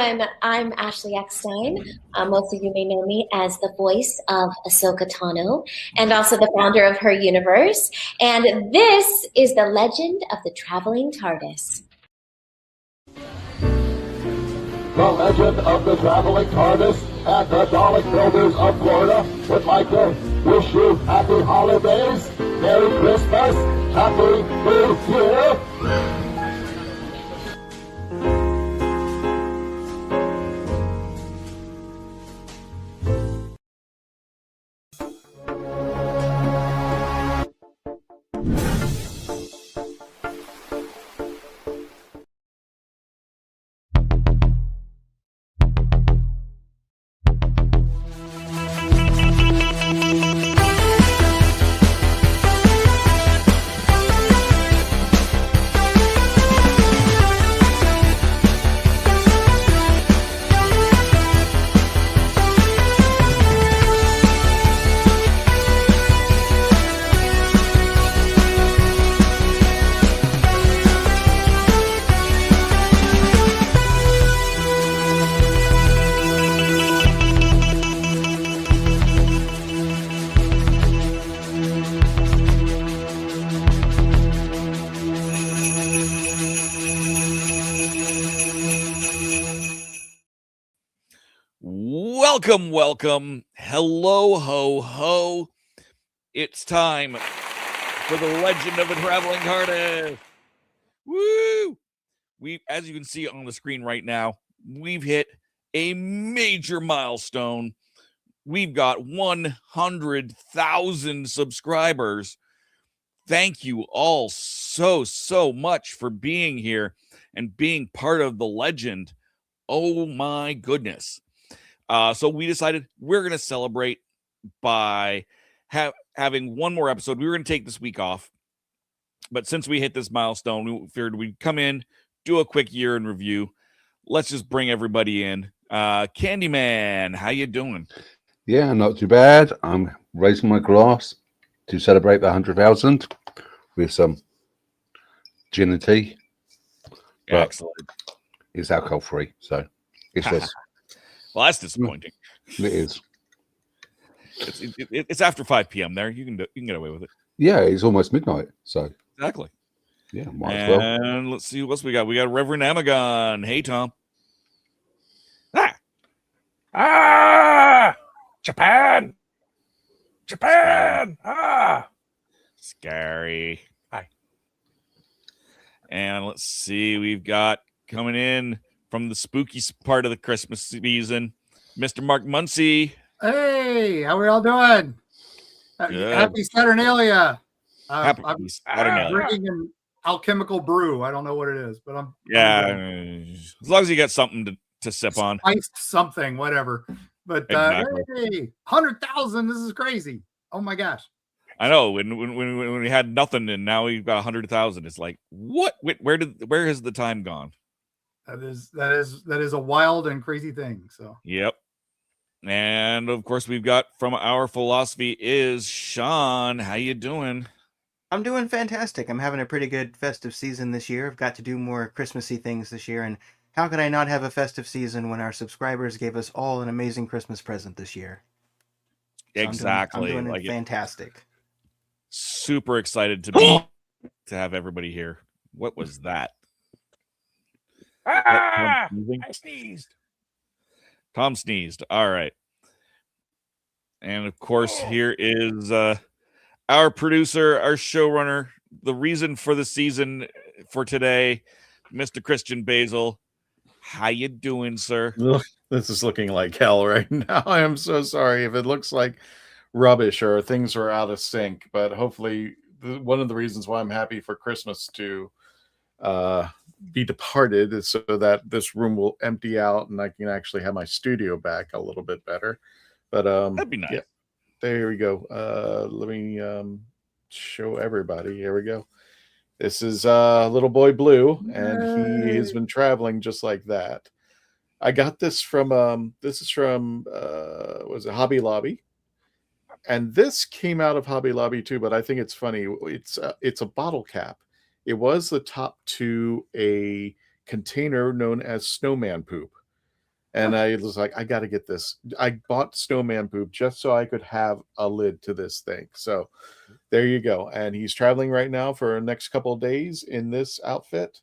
everyone. I'm Ashley Eckstein. Most of you may know me as the voice of Ahsoka Tano and also the founder of Her Universe. And this is the legend of the Traveling TARDIS. The legend of the Traveling TARDIS at the Dalek Builders of Florida would like to wish you happy holidays, Merry Christmas, Happy New Year. Welcome. Hello, ho, ho. It's time for the legend of the Traveling TARDIS. Woo! As you can see on the screen right now, we've hit a major milestone. We've got 100,000 subscribers. Thank you all so much for being here and being part of the legend. Oh my goodness. So we decided we're going to celebrate by having one more episode. We were going to take this week off, but since we hit this milestone, we figured we'd come in, do a quick year in review. Let's just bring everybody in. Candyman, how you doing? Yeah, not too bad. I'm raising my glass to celebrate the 100,000 with some gin and tea. Excellent. It's alcohol free, so it's just. Well, that's disappointing. It is. It's after 5 p.m. there. You can get away with it. Yeah, it's almost midnight, so exactly. Yeah, might as well. And let's see what else we got. We got Reverend Amagon. Hey, Tom. Japan. Scary. Hi. And let's see. We've got coming in from the spooky part of the Christmas season, Mr. Mark Muncie. Hey, how we all doing? Happy Saturnalia. Happy I'm Saturnalia. drinking an alchemical brew. I don't know what it is, but I'm as long as you got something to sip on. Spiced something, whatever. But exactly. Hey, 100,000. This is crazy. Oh my gosh. I know. When we had nothing and now we've got 100,000, it's like, what? Where has the time gone? That is a wild and crazy thing. So yep. And of course, we've got from our philosophy is Sean. How you doing? I'm doing fantastic. I'm having a pretty good festive season this year. I've got to do more Christmassy things this year, and how could I not have a festive season when our subscribers gave us all an amazing Christmas present this year? So exactly. I'm doing fantastic. Super excited to have everybody here. What was that? I sneezed. Tom sneezed. All right. And of course, here is our producer, our showrunner, the reason for the season for today, Mr. Christian Basil. How you doing, sir? Look, this is looking like hell right now. I am so sorry if it looks like rubbish or things are out of sync, but hopefully one of the reasons why I'm happy for Christmas to be departed is so that this room will empty out and I can actually have my studio back a little bit better. But that'd be nice. Yeah, there we go. Let me show everybody. Here we go. This is little boy Blue, and he has been traveling just like that. I got this from was it Hobby Lobby, and this came out of Hobby Lobby too. But I think it's funny. It's a bottle cap. It was the top to a container known as snowman poop. And I was like, I got to get this. I bought snowman poop just so I could have a lid to this thing. So there you go. And he's traveling right now for the next couple of days in this outfit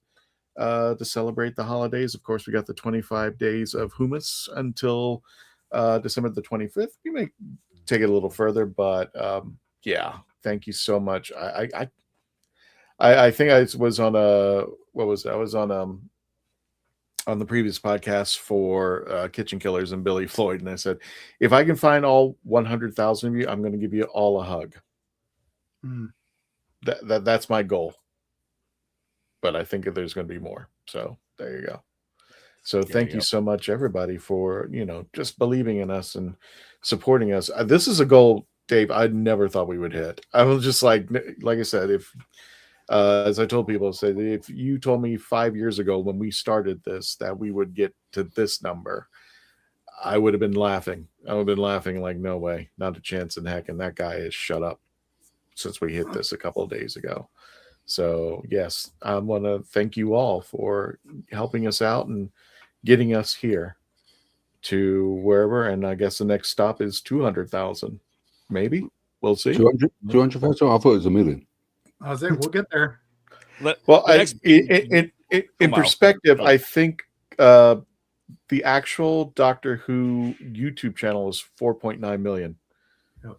to celebrate the holidays. Of course, we got the 25 days of hummus until December the 25th. We may take it a little further, but yeah, thank you so much. I think I was on what was it? I was on the previous podcast for Kitchen Killers and Billy Floyd, and I said, if I can find all 100,000 of you, I'm going to give you all a hug. That's my goal. But I think there's going to be more. So there you go. So thank you so much, everybody, for just believing in us and supporting us. This is a goal, Dave, I never thought we would hit. I was just like I said, if as I told people, say if you told me 5 years ago when we started this that we would get to this number, I would have been laughing. I would have been laughing like, no way, not a chance in heck. And that guy is shut up since we hit this a couple of days ago. So yes, I want to thank you all for helping us out and getting us here to wherever. And I guess the next stop is 200,000. Maybe we'll see. 200,000. I thought it was 1 million. I was like, we'll get there. In perspective, I think the actual Doctor Who YouTube channel is 4.9 million.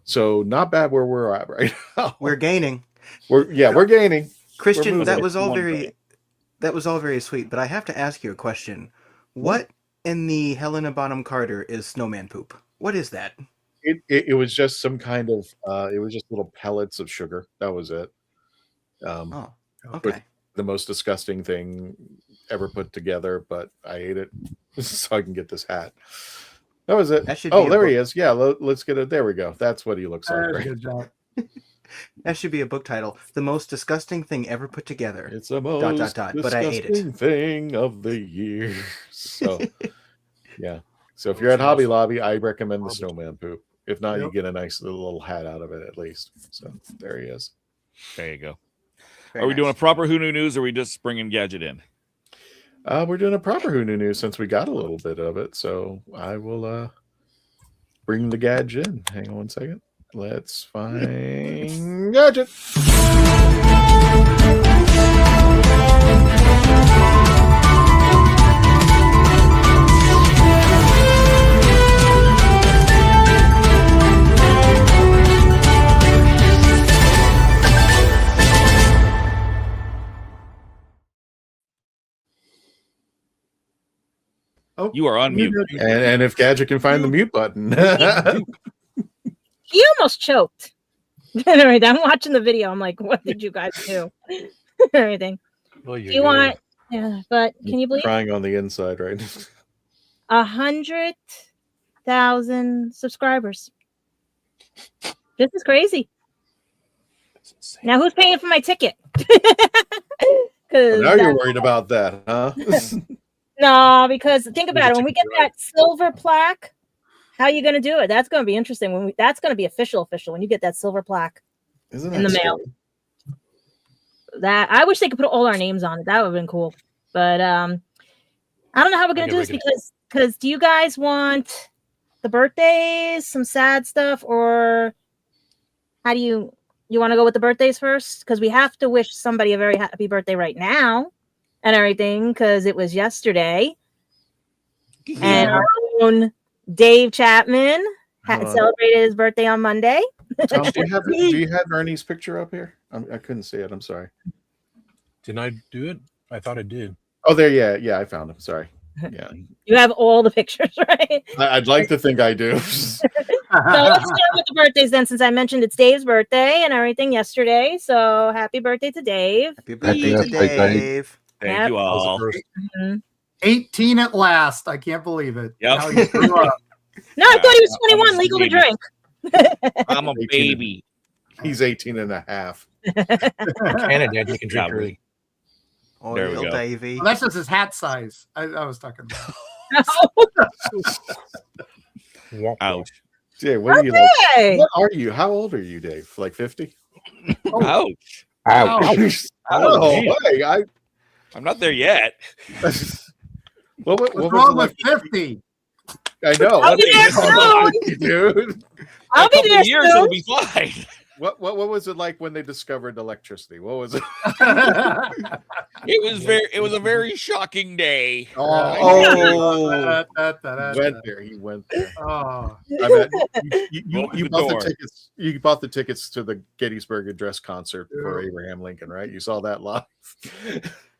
So not bad where we're at right now. We're gaining. We're gaining. Christian, that was all very sweet, but I have to ask you a question. What in the Helena Bonham Carter is snowman poop? What is that? It was just some kind of it was just little pellets of sugar. That was it. Okay. The most disgusting thing ever put together, but I ate it so I can get this hat. That was it. There he is. Yeah, let's get it. There we go. That's what he looks like. Right? Good job. That should be a book title. The most disgusting thing ever put together. It's the most disgusting but I ate it. thing of the year. So, yeah. So if you're at Hobby Lobby, I recommend the snowman poop. If not, you get a nice little hat out of it at least. So there he is. There you go. Very Are we nice. doing a proper Who Knew News, or are we just bringing Gadget in? We're doing a proper Who Knew News since we got a little bit of it. So I will bring the Gadget in. Hang on one second. Let's find Gadget. Oh, You are on mute. And if Gadget can find the mute button. He almost choked. Anyway, I'm watching the video. I'm like, what did you guys do? Everything. Well, You want, yeah, but can you believe Crying on the inside, right? 100,000 subscribers? This is crazy. Now who's paying for my ticket? Now you're worried about that, huh? No, because think about it. When we get that silver plaque, how are you going to do it? That's going to be interesting. That's going to be official when you get that silver plaque Isn't in the mail. That I wish they could put all our names on it. That would have been cool. But I don't know how we're going to do this because do you guys want the birthdays, some sad stuff, or how do you want to go with the birthdays first? Because we have to wish somebody a very happy birthday right now and everything because it was yesterday. Yeah. And our own Dave Chapman had celebrated his birthday on Monday. Tom, do you have Ernie's picture up here? I couldn't see it. I'm sorry. Didn't I do it? I thought I did. Oh, there. Yeah, I found him. Sorry. Yeah. You have all the pictures, right? I'd like to think I do. So let's start with the birthdays then, since I mentioned it's Dave's birthday and everything yesterday. So happy birthday to Dave. Happy birthday to Dave. Thank you all. 18 at last. I can't believe it. Yep. Now you grew up. No, I thought he was 21, legal to drink. I'm a baby. He's 18 and a half. Canada, you can drink early. Oh, There we little go. Davey. Well, that's just his hat size. I was talking about. Ouch. Yeah, what are you like? Okay. What are you? How old are you, Dave? Like 50? Ouch. Ouch. Oh, man. hey, I'm not there yet. What What's was wrong it like? with 50? I know. I'll be there soon. Dude. I'll be there Years soon. it'll be fine. What was it like when they discovered electricity? What was it? It was a very shocking day. Oh, he went there. Oh. I bet you Open the bought door. the tickets. You bought the tickets to the Gettysburg Address concert for Abraham Lincoln, right? You saw that live.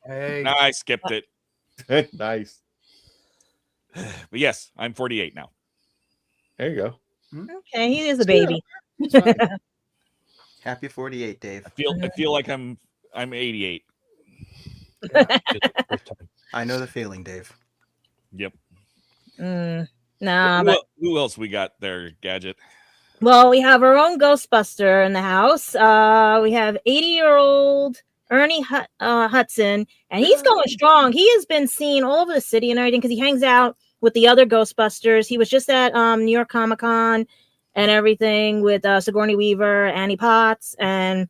Hey. No, I skipped it. Nice. But yes, I'm 48 now. There you go. Okay, he is a baby. Happy 48, Dave. I feel like I'm 88. I know the feeling, Dave. Yep. Nah, but Who else we got there, Gadget? well, we have our own Ghostbuster in the house. We have 80-year-old Ernie Hudson, and he's going strong. He has been seen all over the city and everything because he hangs out with the other Ghostbusters. He was just at New York Comic Con and everything with Sigourney Weaver, Annie Potts, and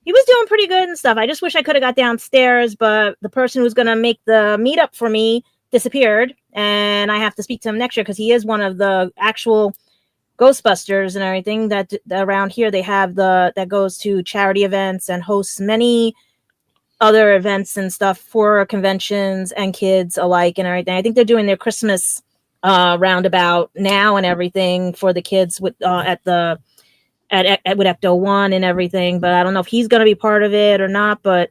he was doing pretty good and stuff. I just wish I could have got downstairs, but the person who's going to make the meetup for me disappeared, and I have to speak to him next year because he is one of the actual Ghostbusters and everything that around here they have that goes to charity events and hosts many other events and stuff for conventions and kids alike and everything. I think they're doing their Christmas roundabout now and everything for the kids with at with Ecto One and everything. But I don't know if he's going to be part of it or not. But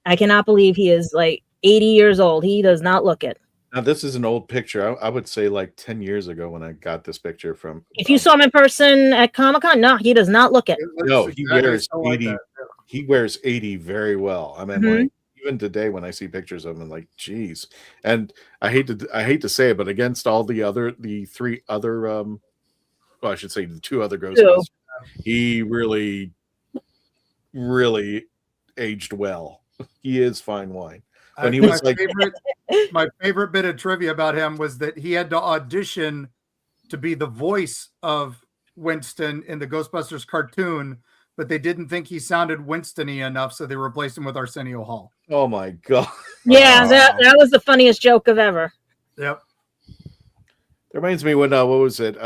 I cannot believe he is like 80 years old. He does not look it. Now this is an old picture. I would say like 10 years ago when I got this picture from. If you saw him in person at Comic-Con, no, he does not look it. No, he wears 80. He wears 80 very well. I mean, like even today when I see pictures of him, I'm like, geez. And I hate to say it, but against all the three other well, I should say the two other Ghostbusters, he really, really aged well. He is fine wine. When he was my favorite bit of trivia about him was that he had to audition to be the voice of Winston in the Ghostbusters cartoon, but they didn't think he sounded Winston-y enough, so they replaced him with Arsenio Hall. Oh my god! Yeah, that was the funniest joke of ever. Yep. That reminds me when what was it?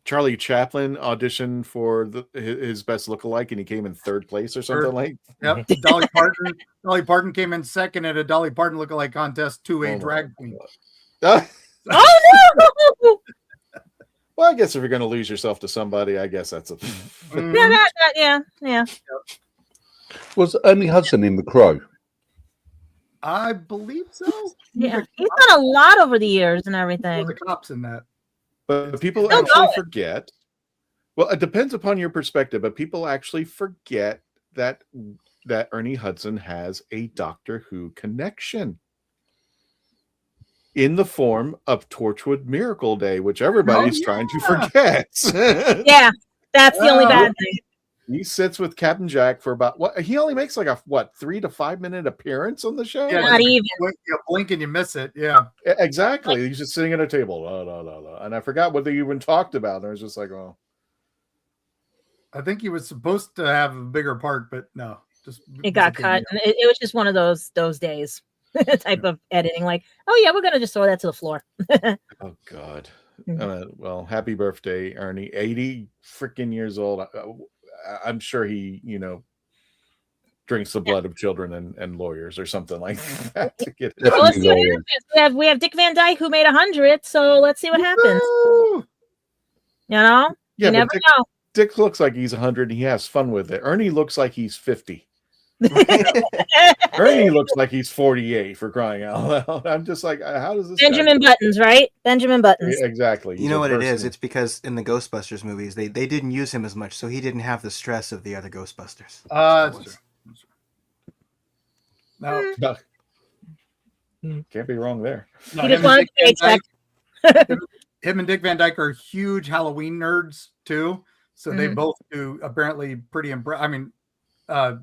Charlie Chaplin auditioned for his best lookalike, and he came in third place or something like. Yep. Dolly Parton came in second at a Dolly Parton lookalike contest to a drag queen. Oh no! Well, I guess if you're going to lose yourself to somebody, I guess that's a. Yeah. Was Ernie Hudson in The Crow? I believe so. Yeah, he's done a lot over the years and everything. The cops in that. But people actually forget. Well, it depends upon your perspective, but people actually forget that Ernie Hudson has a Doctor Who connection in the form of Torchwood Miracle Day, which everybody's trying to forget. Yeah, that's the only bad thing. He sits with Captain Jack for about he only makes like a 3 to 5 minute appearance on the show. Yeah, not even. You blink and you miss it. Yeah, exactly. He's just sitting at a table, and I forgot what they even talked about. And I was just like, oh, I think he was supposed to have a bigger part, but no, just it got cut. And it was just one of those days type of editing. Like, oh yeah, we're gonna just throw that to the floor. Oh God. Well, happy birthday, Ernie. 80 freaking years old. I'm sure he, drinks the blood of children and lawyers or something like that to get it. Well, let's see what happens. We have Dick Van Dyke who made 100, so let's see what happens. Woo! Yeah, you never know. Dick looks like he's 100 and he has fun with it. Ernie looks like he's 50. Ernie looks like he's 48, for crying out loud. I'm just like, how does this Benjamin Buttons, right? Benjamin Buttons. Exactly. You know what it is? It's because in the Ghostbusters movies, they didn't use him as much, so he didn't have the stress of the other Ghostbusters. No. Can't be wrong there. No, He just wanted to paycheck. Him and Dick Van Dyke are huge Halloween nerds too, so they both do apparently pretty impressive. I mean,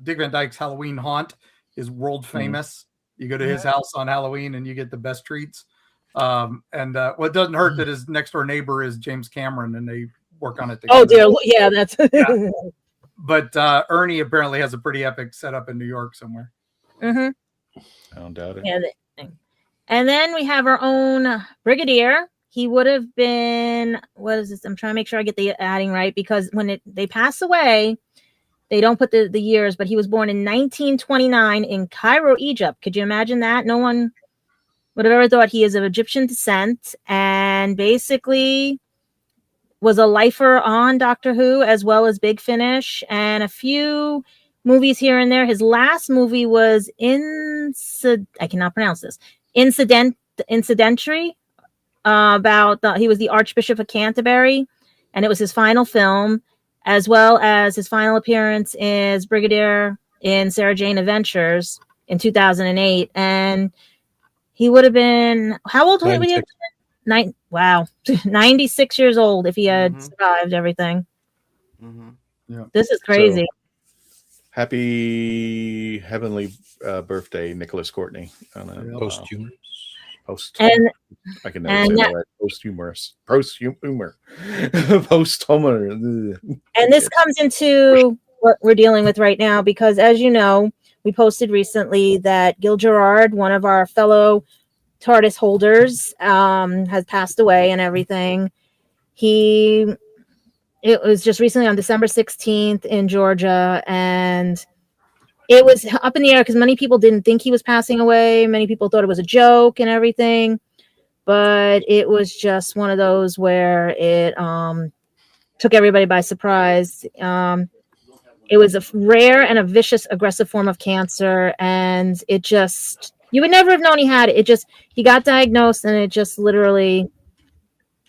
Dick Van Dyke's Halloween haunt is world famous. You go to his house on Halloween and you get the best treats. Well, it doesn't hurt that his next door neighbor is James Cameron and they work on it together. Oh dear, yeah, that's. Yeah. But Ernie apparently has a pretty epic setup in New York somewhere. I don't doubt it. Yeah, and then we have our own Brigadier. he would have been, what is this? I'm trying to make sure I get the adding right, because when they pass away, they don't put the years, but he was born in 1929 in Cairo, Egypt. Could you imagine that? No one would have ever thought. He is of Egyptian descent and basically was a lifer on Doctor Who as well as Big Finish and a few movies here and there. His last movie was I cannot pronounce this. Incidentary. He was the Archbishop of Canterbury, and it was his final film, as well as his final appearance as Brigadier in Sarah Jane Adventures in 2008. And he would have been, how old would he have been? Wow, 96 years old if he had survived everything. Yeah. This is crazy. So, happy heavenly birthday, Nicholas Courtney. Posthumous. And I can never say that right. Posthumous. Post-humor. And this comes into what we're dealing with right now, because as you know, we posted recently that Gil Gerard, one of our fellow TARDIS holders, has passed away and everything. It was just recently on December 16th in Georgia, and it was up in the air because many people didn't think he was passing away. Many people thought it was a joke and everything, but it was just one of those where it took everybody by surprise. It was a rare and a vicious, aggressive form of cancer, and it just, you would never have known he had it. He got diagnosed, and it just literally,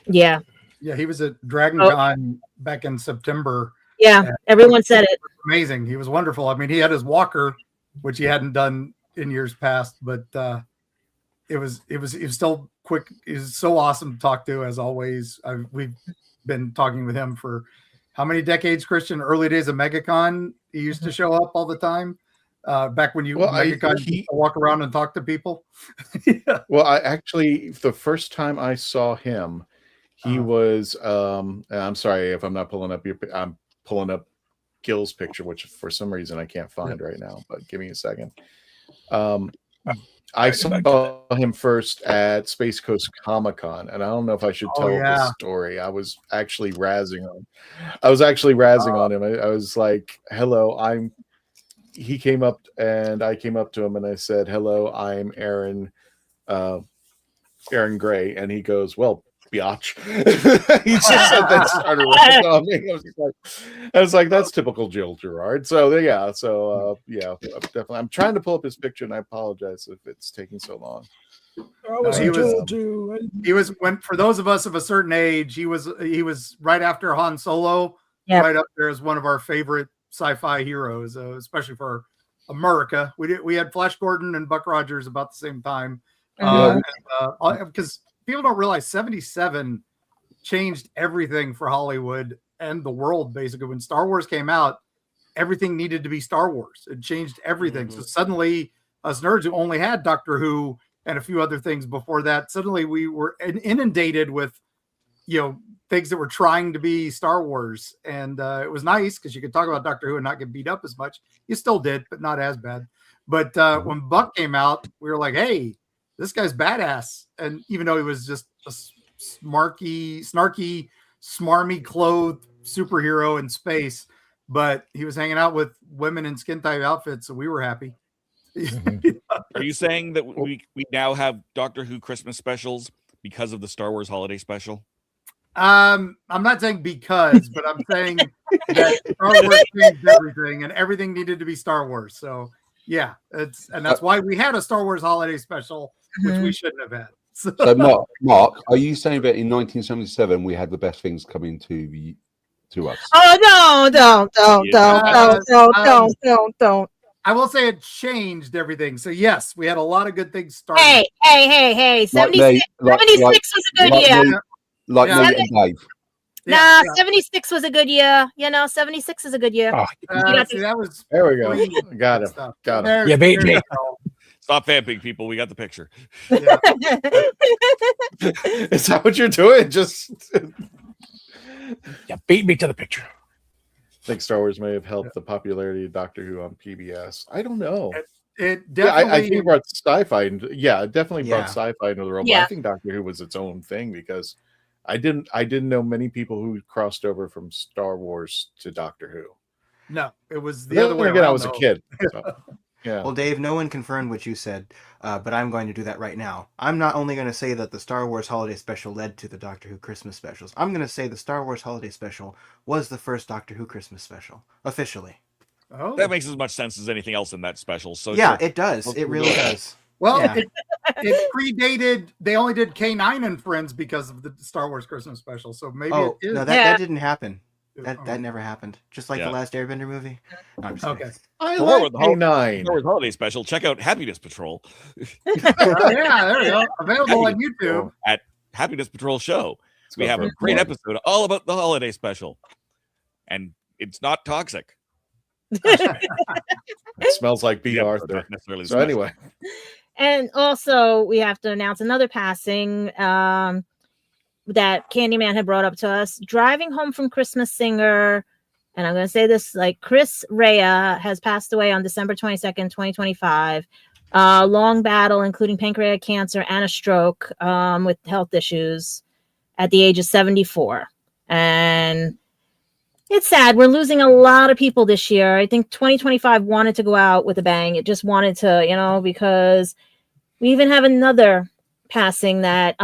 yeah. Yeah, he was at Dragon Con back in September. Yeah, everyone said it. Amazing. He was wonderful. I mean, he had his walker, which he hadn't done in years past, but it was still quick. He was so awesome to talk to, as always. We've been talking with him for how many decades, Christian? Early days of MegaCon. He used to show up all the time. Back when MegaCon walk around and talk to people. Yeah. Well, the first time I saw him, he was I'm sorry if I'm not pulling up I'm pulling up Gil's picture, which for some reason I can't find right now, but give me a second. I saw him first at Space Coast Comic-Con, and I don't know if I should tell this story. I was actually razzing on him. I was like, hello, he came up and I came up to him and I said, hello, I'm Aaron Gray. And he goes, well, biatch. He just said that, started on me. I was like, that's typical Gil Gerard. So yeah, definitely. I'm trying to pull up his picture, and I apologize if it's taking so long. He was for those of us of a certain age, he was right after Han Solo, right up there as one of our favorite sci-fi heroes, especially for America. We had Flash Gordon and Buck Rogers about the same time, because people don't realize 77 changed everything for Hollywood and the world. Basically, when Star Wars came out, everything needed to be Star Wars. It changed everything. So suddenly, us nerds who only had Doctor Who and a few other things before that, suddenly we were inundated with, things that were trying to be Star Wars. And it was nice because you could talk about Doctor Who and not get beat up as much. You still did, but not as bad. But when Buck came out, we were like, hey, this guy's badass. And even though he was just a snarky, smarmy clothed superhero in space, but he was hanging out with women in skin tight outfits, so we were happy. Are you saying that we now have Doctor Who Christmas specials because of the Star Wars holiday special? I'm not saying because, but I'm saying that Star Wars changed everything, and everything needed to be Star Wars. So yeah, that's why we had a Star Wars holiday special, which we shouldn't have had. So Mark, are you saying that in 1977 we had the best things coming to us? Oh no! Don't. I will say it changed everything. So yes, we had a lot of good things starting. Hey! 76 was a good year. Me and Dave. Nah, 76 was a good year. 76 is a good year. That was there. We go. Got it. Yeah, baby. Stop vamping, people. We got the picture. Yeah. Is that what you're doing? Just beat me to the picture. I think Star Wars may have helped the popularity of Doctor Who on PBS. I don't know. It Yeah, I definitely. think it brought sci-fi. It definitely brought Yeah. sci-fi into the role. But Yeah. I think Doctor Who was its own thing because I didn't know many people who crossed over from Star Wars to Doctor Who. No, it was But the other then way again, around. I was a though. kid. So, yeah. Well, Dave, no one confirmed what you said, but I'm going to do that right now. I'm not only going to say that the Star Wars Holiday Special led to the Doctor Who Christmas specials. I'm going to say the Star Wars Holiday Special was the first Doctor Who Christmas special, officially. Oh, That makes as much sense as anything else in that special. So Yeah, sure. it does. It really does. well, Yeah. it predated. They only did K9 and Friends because of the Star Wars Christmas special. So maybe Oh, it is. no, Yeah. that didn't happen. That Oh. never happened. Just like Yeah. the last Airbender movie. No, I'm just Okay. kidding. I For more like of the Star K9. Wars Holiday Special, check out Happiness Patrol. Yeah, there we go. Available on YouTube. At Happiness Patrol Show. Let's We go have for a it. great episode all about the holiday special. And it's not toxic. It smells like B. Yeah, but Arthur. not necessarily the So special. anyway, And also, we have to announce another passing that Candyman had brought up to us. Driving home from Christmas singer, and I'm going to say this like Chris Rea has passed away on December 22nd, 2025. Long battle, including pancreatic cancer and a stroke with health issues at the age of 74. And it's sad. We're losing a lot of people this year. I think 2025 wanted to go out with a bang. It just wanted to, because we even have another passing that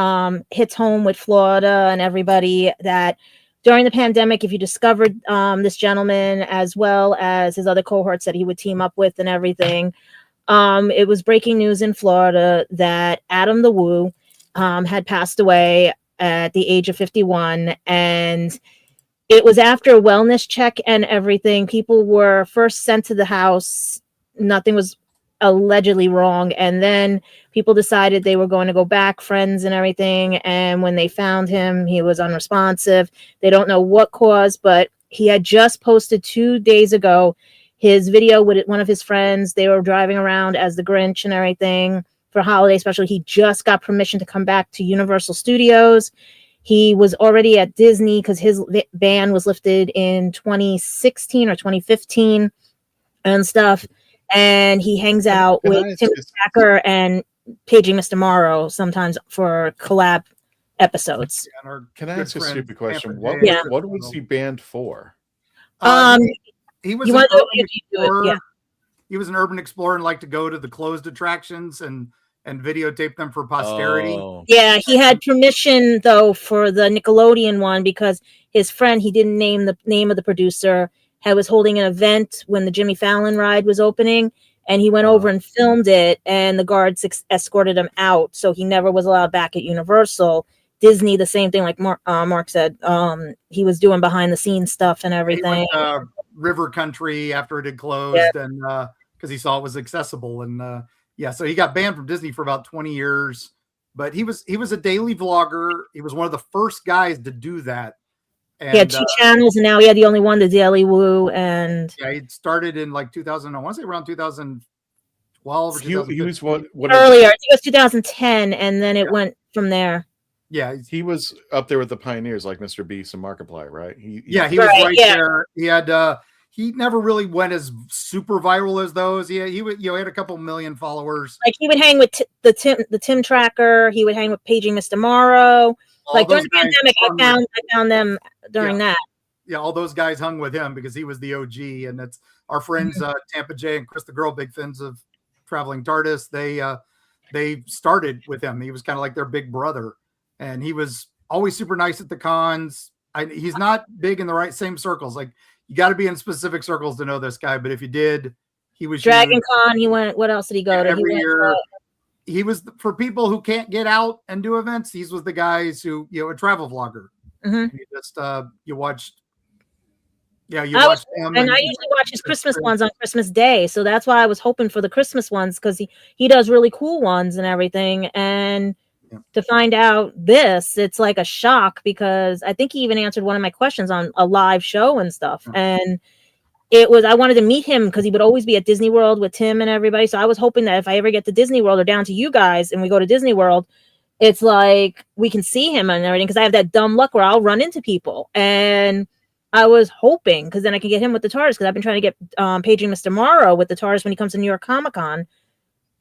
hits home with Florida and everybody, that during the pandemic, if you discovered this gentleman as well as his other cohorts that he would team up with and everything, it was breaking news in Florida that Adam the Woo had passed away at the age of 51. And it was after a wellness check and everything. People were first sent to the house. Nothing was allegedly wrong. And then people decided they were going to go back, friends and everything. And when they found him, he was unresponsive. They don't know what caused, but he had just posted 2 days ago his video with one of his friends. They were driving around as the Grinch and everything for a holiday special. He just got permission to come back to Universal Studios. He was already at Disney because his ban was lifted in 2016 or 2015 and stuff. And he hangs out with Tim Packer and Paging Mr. Morrow sometimes for collab episodes. Can I ask a stupid question? Yeah. What was he banned for? He was He was an urban explorer and liked to go to the closed attractions and videotape them for posterity. Oh. Yeah, he had permission though for the Nickelodeon one because his friend, he didn't name the name of the producer, was holding an event when the Jimmy Fallon ride was opening, and he went over and filmed it, and the guards escorted him out, so he never was allowed back at Universal. Disney, the same thing, like Mark said, he was doing behind the scenes stuff and everything. He went, River Country after it had closed, and because he saw it was accessible, and so he got banned from Disney for about 20 years. But he was a daily vlogger. He was one of the first guys to do that. And, he had 2 channels, and now he had the only one, the Daily Woo. And yeah, he started in like 2000. I want to say around 2012 or 2015. He was what earlier. I think it was 2010, and then it went from there. Yeah, he was up there with the pioneers like Mr. Beast and Markiplier, right? He was right there. He had he never really went as super viral as those. He had a couple million followers. Like he would hang with the Tim Tracker. He would hang with Paging Mr. Morrow. Like during the pandemic, I found them during that. Yeah, all those guys hung with him because he was the OG, and that's our friends Tampa J and Chris the Girl, big fans of Traveling TARDIS. They started with him. He was kind of like their big brother, and he was always super nice at the cons. He's not big in the same circles. Like you got to be in specific circles to know this guy, but if you did, he was Dragon Con. He went. What else did he go to? Every year. He was for people who can't get out and do events. These was the guys who, a travel vlogger. Mm-hmm. You just you watched. Yeah, you watched him. And I usually watch his Christmas ones on Christmas Day, so that's why I was hoping for the Christmas ones because he does really cool ones and everything. And to find out this, it's like a shock because I think he even answered one of my questions on a live show and stuff. And I wanted to meet him because he would always be at Disney World with Tim and everybody. So I was hoping that if I ever get to Disney World or down to you guys and we go to Disney World, it's like we can see him and everything because I have that dumb luck where I'll run into people. And I was hoping because then I can get him with the TARDIS because I've been trying to get Paging Mr. Morrow with the TARDIS when he comes to New York Comic Con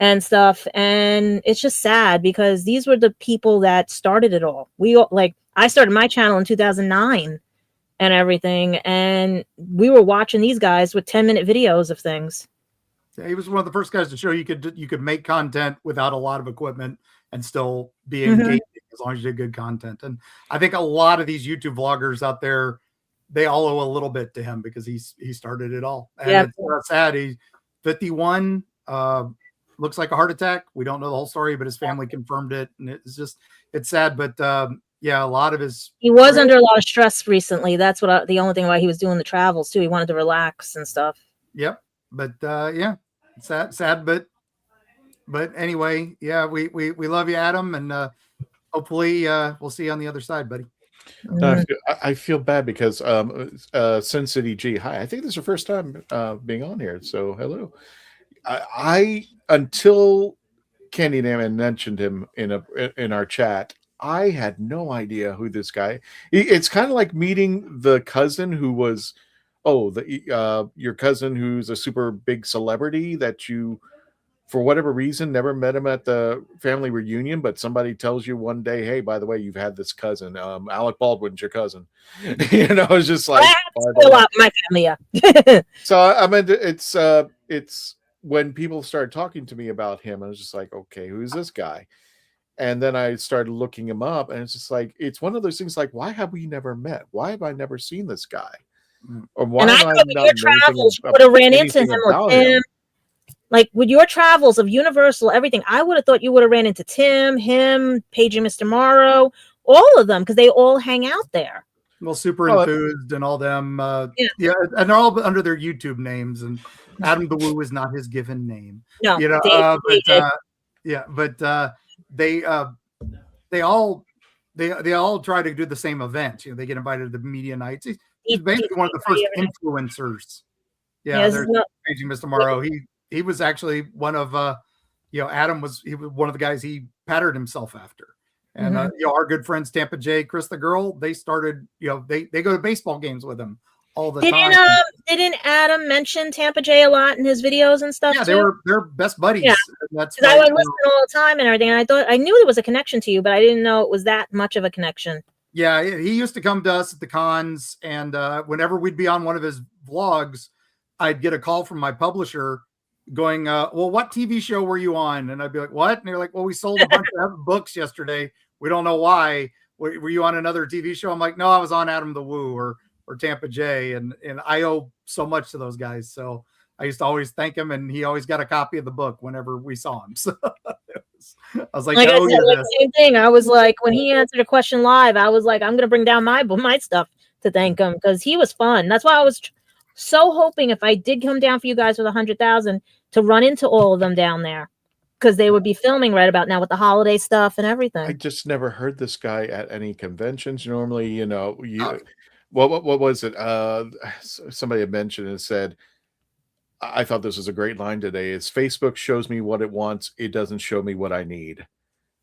and stuff. And it's just sad because these were the people that started it all. I started my channel in 2009 and everything, and we were watching these guys with 10-minute videos of things. Yeah, he was one of the first guys to show you could make content without a lot of equipment and still be engaging as long as you did good content. And I think a lot of these YouTube vloggers out there, they all owe a little bit to him because he started it all. And it's sad. He's 51, looks like a heart attack. We don't know the whole story, but his family confirmed it. And it's sad. But yeah, a lot of he was under a lot of stress recently. That's the only thing why he was doing the travels too. He wanted to relax and stuff. Yep. But yeah, sad, but anyway, yeah, we love you, Adam, and hopefully we'll see you on the other side, buddy. No, I feel bad because Sin City G, hi, I think this is your first time being on here, so hello. I until Candy Naaman mentioned him in our chat, I had no idea who this guy. It's kind of like meeting the cousin who was. Your cousin who's a super big celebrity that you, for whatever reason, never met him at the family reunion, but somebody tells you one day, hey, by the way, you've had this cousin. Alec Baldwin's your cousin. It's just like a lot my family, yeah. So I mean, it's when people started talking to me about him, I was just like, okay, who's this guy? And then I started looking him up, and it's just like, it's one of those things like, why have we never met? Why have I never seen this guy? Or why and I know with your travels, you would have ran into him or Tim. Like with your travels of Universal, everything, I would have thought you would have ran into Tim, him, Paige and Mr. Morrow, all of them, because they all hang out there. Well, Super Enthused and all them. Yeah, and they're all under their YouTube names. And Adam the Woo is not his given name. No, they all try to do the same event. They get invited to the media nights. He's basically one of the first influencers. Yeah, there's Paige and Mr. Morrow. He was actually one of Adam was one of the guys he patterned himself after. And our good friends Tampa J, Chris the Girl, they started, they go to baseball games with him all the time. Didn't Adam mention Tampa J a lot in his videos and stuff? Yeah, they're best buddies. Yeah. That's I would listen all the time and everything. And I knew there was a connection to you, but I didn't know it was that much of a connection. Yeah, he used to come to us at the cons, and whenever we'd be on one of his vlogs, I'd get a call from my publisher going, well, what TV show were you on? And I'd be like, what? And they're like, well, we sold a bunch of books yesterday. We don't know why. Were you on another TV show? I'm like, no, I was on Adam the Woo or Tampa J. And I owe so much to those guys. So I used to always thank him, and he always got a copy of the book whenever we saw him. So I was like, oh, yeah, same thing. I was like, when he answered a question live, I was like, I'm going to bring down my stuff to thank him because he was fun. That's why I was so hoping if I did come down for you guys with 100,000 to run into all of them down there because they would be filming right about now with the holiday stuff and everything. I just never heard this guy at any conventions. Normally, what was it? Somebody had mentioned and said, I thought this was a great line today. Is Facebook shows me what it wants. It doesn't show me what I need.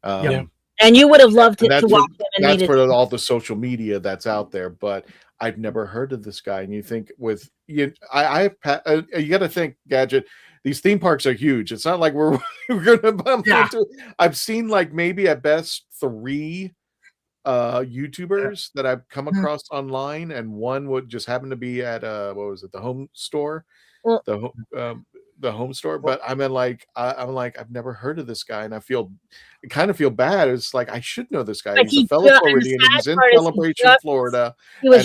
And you would have loved to watch them. That's for all the social media that's out there. But I've never heard of this guy. And you think with you, you got to think, Gadget. These theme parks are huge. It's not like we're going to bump into. I've seen like maybe at best 3 YouTubers that I've come across online, and one would just happen to be at what was it, the home store. Well, the home store, but I'm like I've never heard of this guy, and I kind of feel bad. It's like I should know this guy. Like he's a fellow Floridian. He's in Celebration, Florida. He was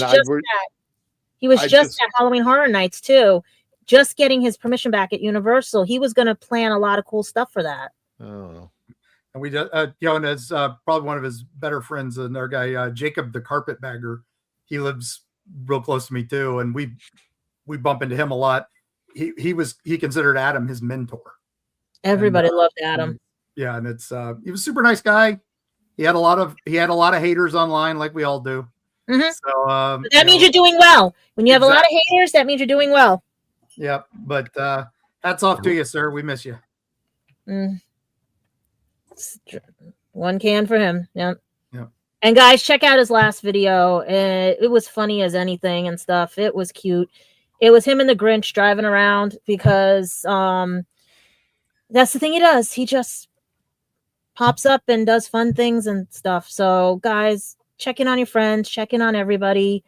just at Halloween Horror Nights too. Just getting his permission back at Universal, he was going to plan a lot of cool stuff for that. Oh, and we just and as probably one of his better friends, and our guy Jacob the Carpetbagger, he lives real close to me too, and we bump into him a lot. He considered Adam his mentor. Everybody loved Adam. Yeah, and it's he was a super nice guy. He had a lot of haters online, like we all do. Mm-hmm. So but that means you're doing well. When you have a lot of haters, that means you're doing well. Yeah, but hats off to you, sir. We miss you. One can for him. Yep. Yeah. And guys, check out his last video. It was funny as anything and stuff. It was cute. It was him and the Grinch driving around because that's the thing he does. He just pops up and does fun things and stuff. So guys, check in on your friends, check in on everybody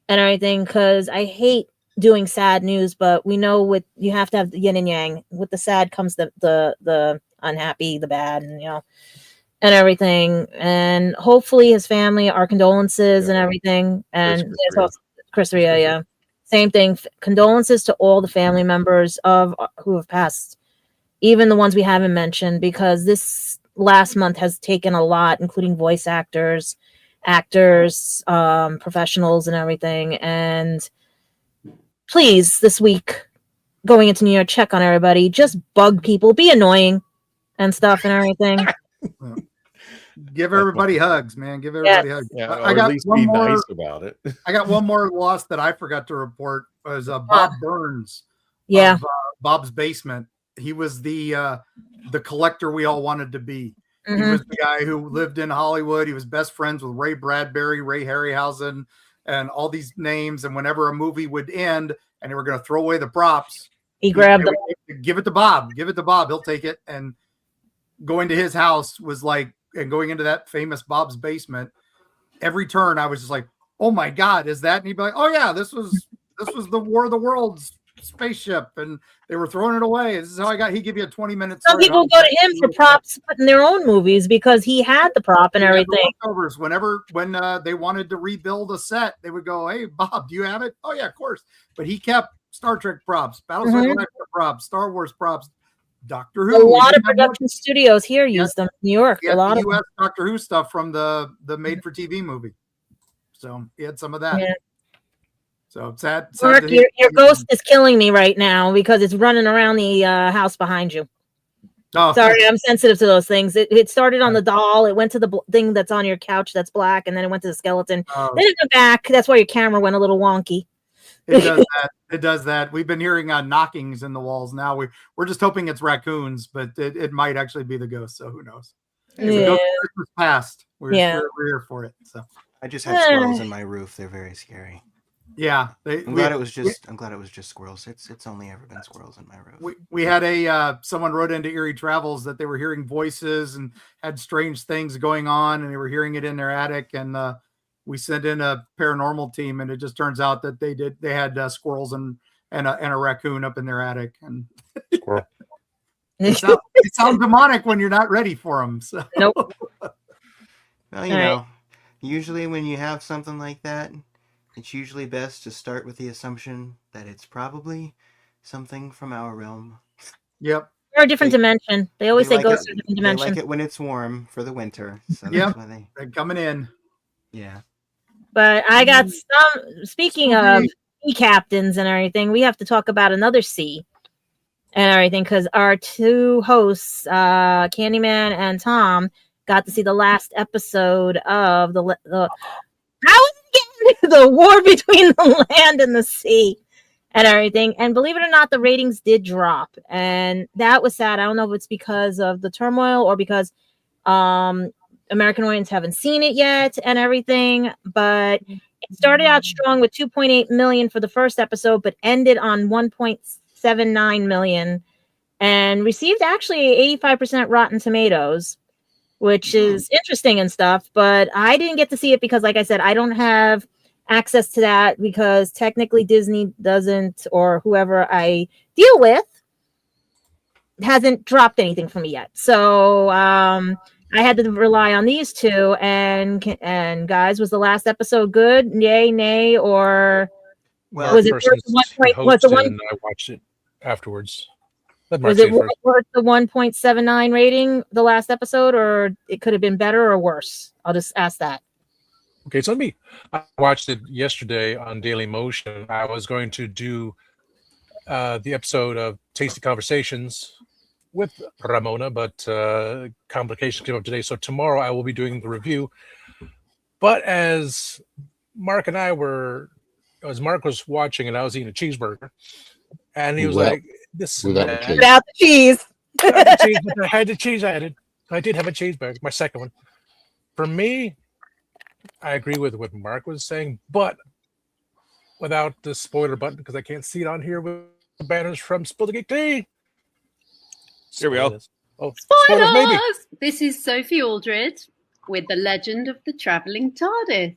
and everything, because I hate doing sad news, but we know with you have to have the yin and yang. With the sad comes the unhappy, the bad, and and everything. And hopefully his family, our condolences and everything. And there's also Chris Ria, yeah. Same thing. Condolences to all the family members of who have passed, even the ones we haven't mentioned, because this last month has taken a lot, including voice actors, professionals and everything. And please, this week, going into New York, check on everybody. Just bug people, be annoying and stuff and everything. Give everybody hugs, man. Give everybody hugs. Yeah, or I got at least one be more. nice about it. I got one more loss that I forgot to report. Was Bob Burns. Yeah, of, Bob's Basement. He was the collector we all wanted to be. He was the guy who lived in Hollywood. He was best friends with Ray Bradbury, Ray Harryhausen, and all these names. And whenever a movie would end and they were going to throw away the props, he grabbed them. Give it to Bob. Give it to Bob. He'll take it. And going to his house was like, and going into that famous Bob's Basement, every turn I was just like, oh my God, is that? And he'd be like, oh yeah, this was the War of the Worlds spaceship, and they were throwing it away. This is how I got. He'd give you a 20-minute. Some people go to him for props in their own movies because he had the prop and everything. When they wanted to rebuild a set, they would go, hey Bob, do you have it? Oh yeah, of course. But he kept Star Trek props, Battlestar Galactica props, Star Wars props, Doctor Who. A lot of production studios here use them. New York, a lot of US Doctor Who stuff from the made-for-TV movie. So he had some of that. Yeah. So sad. Mark, your ghost is killing me right now because it's running around the house behind you. Oh, sorry, I'm sensitive to those things. It started on the doll. It went to the thing that's on your couch that's black, and then it went to the skeleton. Then it went back. That's why your camera went a little wonky. It does that. It does that. We've been hearing knockings in the walls. Now we're just hoping it's raccoons, but it might actually be the ghost. So who knows? Yeah. The ghost Christmas past. We're here for it. So I just have squirrels in my roof. They're very scary. Yeah, I'm glad it was just squirrels. It's only ever been squirrels in my roof. We had someone wrote into Eerie Travels that they were hearing voices and had strange things going on, and they were hearing it in their attic. And we sent in a paranormal team, and it just turns out that they had squirrels and a raccoon up in their attic. And it sounds demonic when you're not ready for them. So. Nope. Well, you know, usually when you have something like that, it's usually best to start with the assumption that it's probably something from our realm. Yep. Or a different dimension. They always say ghosts are a different dimension. They like it when it's warm for the winter. So that's why they're coming in. Yeah. But I got some, speaking of sea captains and everything, we have to talk about another sea and everything, because our two hosts, Candyman and Tom, got to see the last episode of the war between the land and the sea and everything. And believe it or not, the ratings did drop. And that was sad. I don't know if it's because of the turmoil or because American audience haven't seen it yet and everything. But it started out strong with 2.8 million for the first episode, but ended on 1.79 million and received actually 85% Rotten Tomatoes, which is interesting and stuff. But I didn't get to see it because, like I said, I don't have access to that because technically Disney doesn't, or whoever I deal with hasn't dropped anything for me yet. So I had to rely on these two. And guys, was the last episode good? Yay, nay, or was it worth the one? I watched it afterwards. Was it worth the 1.79 rating, the last episode, or it could have been better or worse? I'll just ask that. Okay, so I watched it yesterday on Daily Motion. I was going to do the episode of Tasty Conversations with Ramona, but complications came up today. So tomorrow I will be doing the review. But as Mark was watching and I was eating a cheeseburger, and he was like, "This without the cheese." I had the cheese added. I did have a cheeseburger, my second one. For me, I agree with what Mark was saying, but without the spoiler button, because I can't see it on here with the banners from Spill the Geek Tea. Here we go. Spoilers. Oh, Spoilers! maybe. This is Sophie Aldred with The Legend of the Traveling TARDIS.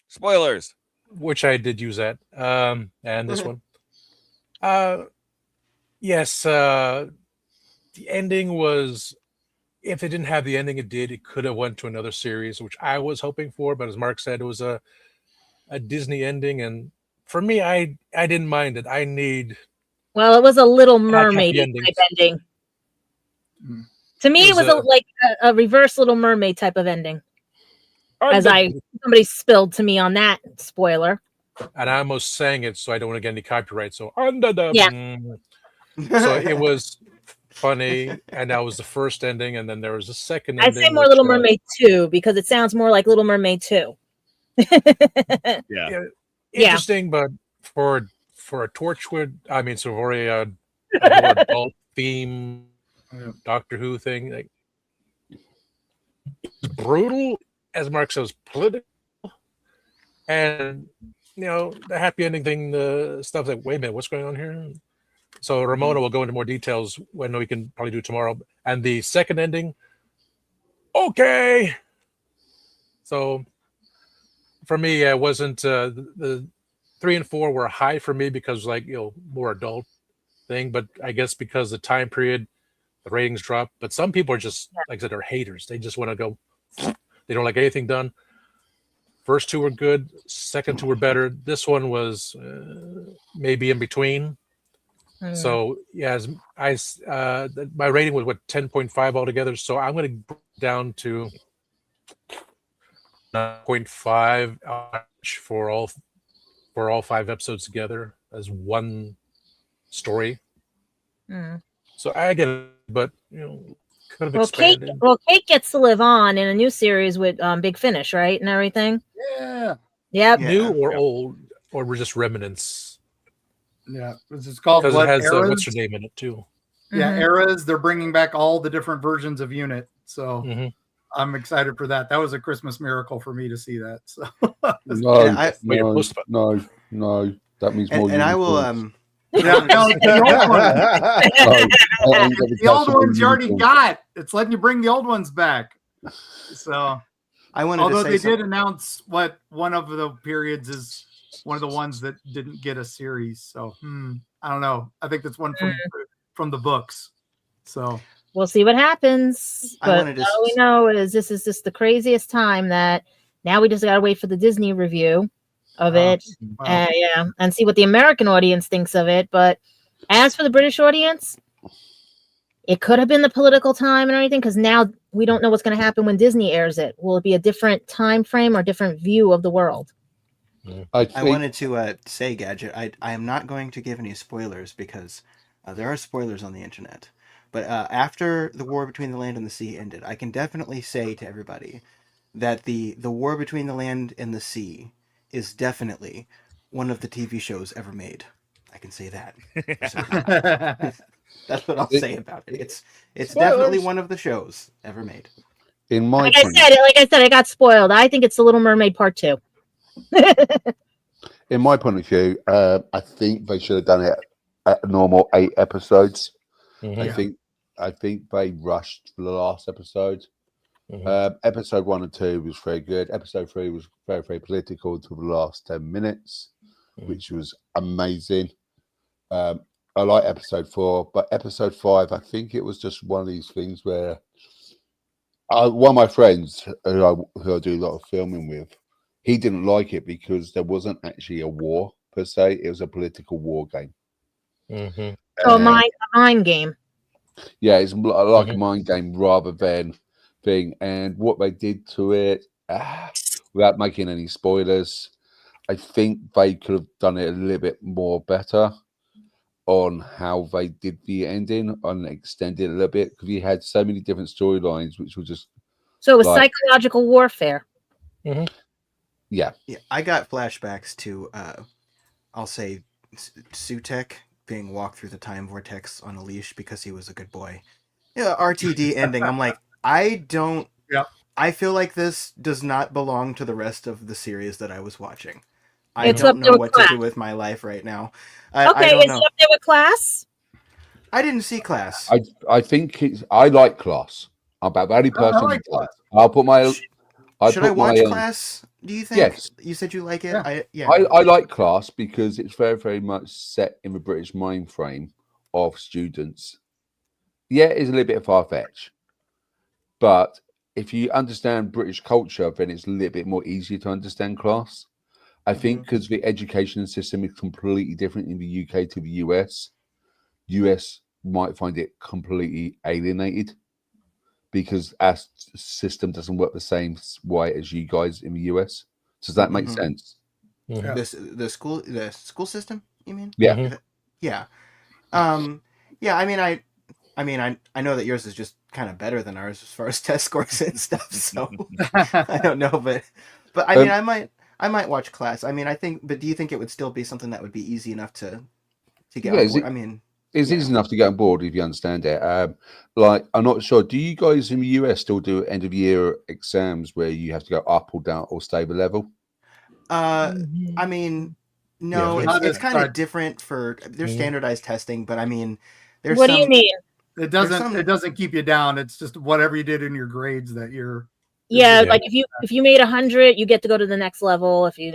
Spoilers. Which I did use that. And this one. Yes, the ending was, if they didn't have the ending it could have went to another series, which I was hoping for, but as Mark said, it was a Disney ending, and for me, I didn't mind it. I need Well, it was a Little happy Mermaid type endings. ending. To me, it was like a reverse Little Mermaid type of ending. As somebody spilled to me on that spoiler. And I almost sang it, so I don't want to get any copyright. So under the so it was funny, and that was the first ending, and then there was a second ending. I'd say more Little Mermaid 2 because it sounds more like Little Mermaid 2. Yeah. Interesting, but for a Torchwood, I mean, so for a more adult theme Doctor Who thing, like, it's brutal, as Mark says, political, and the happy ending thing, the stuff like, wait a minute, what's going on here? So Ramona will go into more details when we can probably do tomorrow. And the second ending, okay. So for me, it wasn't the 3 and 4 were high for me because more adult thing. But I guess because the time period, the ratings dropped. But some people are just, like I said, they're haters. They just want to go. They don't like anything done. First 2 were good. Second 2 were better. This one was maybe in between. So yeah, my rating was 10.5 altogether. So I'm going to bring it down to 9.5 for all 5 episodes together as one story. So I get it, but could have expanded. Kate gets to live on in a new series with Big Finish, right, and everything. Yeah. Yep. New or old, or we're just remnants. Yeah, it's called because it has Eras? what's her name in it too. Yeah, Eras. They're bringing back all the different versions of Unit, so I'm excited for that. That was a Christmas miracle for me to see that. So no, that means more. And I will. The old ones you already got. It's letting you bring the old ones back. So I wanted although to say they did announce what one of the periods is one of the ones that didn't get a series. So I don't know. I think that's one from the books. So we'll see what happens. But all we know is this is just the craziest time that now we just got to wait for the Disney review of it. And see what the American audience thinks of it. But as for the British audience, it could have been the political time and everything, because now we don't know what's going to happen when Disney airs it. Will it be a different time frame or different view of the world? I wanted to say, Gadget, I am not going to give any spoilers because there are spoilers on the internet. But after the war between the land and the sea ended, I can definitely say to everybody that the war between the land and the sea is definitely one of the TV shows ever made. I can say that. That's what I'll say about it. It's definitely one of the shows ever made. In my like I said, I got spoiled. I think it's The Little Mermaid Part 2. In my point of view, I think they should have done it at a normal 8 episodes. I think they rushed for the last episode. Episode 1 and 2 was very good. Episode 3 was very, very political until the last 10 minutes, which was amazing. I like episode 4, but episode 5, I think it was just one of these things where one of my friends who I do a lot of filming with, he didn't like it because there wasn't actually a war per se. It was a political war game. So a mind game. Yeah, it's like a mind game rather than thing. And what they did to it, without making any spoilers, I think they could have done it a little bit more better on how they did the ending and extended it a little bit, because you had so many different storylines which were just so it was psychological warfare. Yeah, I got flashbacks to I'll say Sutek being walked through the time vortex on a leash because he was a good boy. Yeah, RTD ending. I'm like, I feel like this does not belong to the rest of the series that I was watching. I don't know what to do with my life right now. Okay, is it up there with Class? I didn't see Class. I think I like Class. I'm about the only person. I like Class. I'll put my. Should I watch Class? Do you think? Yes. You said you like it. Yeah. I like Class because it's very, very much set in the British mind frame of students. Yeah, it's a little bit far-fetched, but if you understand British culture, then it's a little bit more easier to understand Class. I think because the education system is completely different in the UK to the US. US might find it completely alienated because our system doesn't work the same way as you guys in the US. Does that make sense? Yeah. The school system, you mean? Yeah. Yeah. Yeah, I mean, I know that yours is just kind of better than ours as far as test scores and stuff. So I don't know, but I mean, I might watch Class. I mean, but do you think it would still be something that would be easy enough to get on board? I mean, it's easy enough to get on board if you understand it. Like, I'm not sure. Do you guys in the US still do end of year exams where you have to go up or down or stay the level? I mean, no, it's kind of different for their standardized testing, but I mean, there's what do you mean? It doesn't keep you down. It's just whatever you did in your grades that year. Yeah, like if you made 100, you get to go to the next level. If you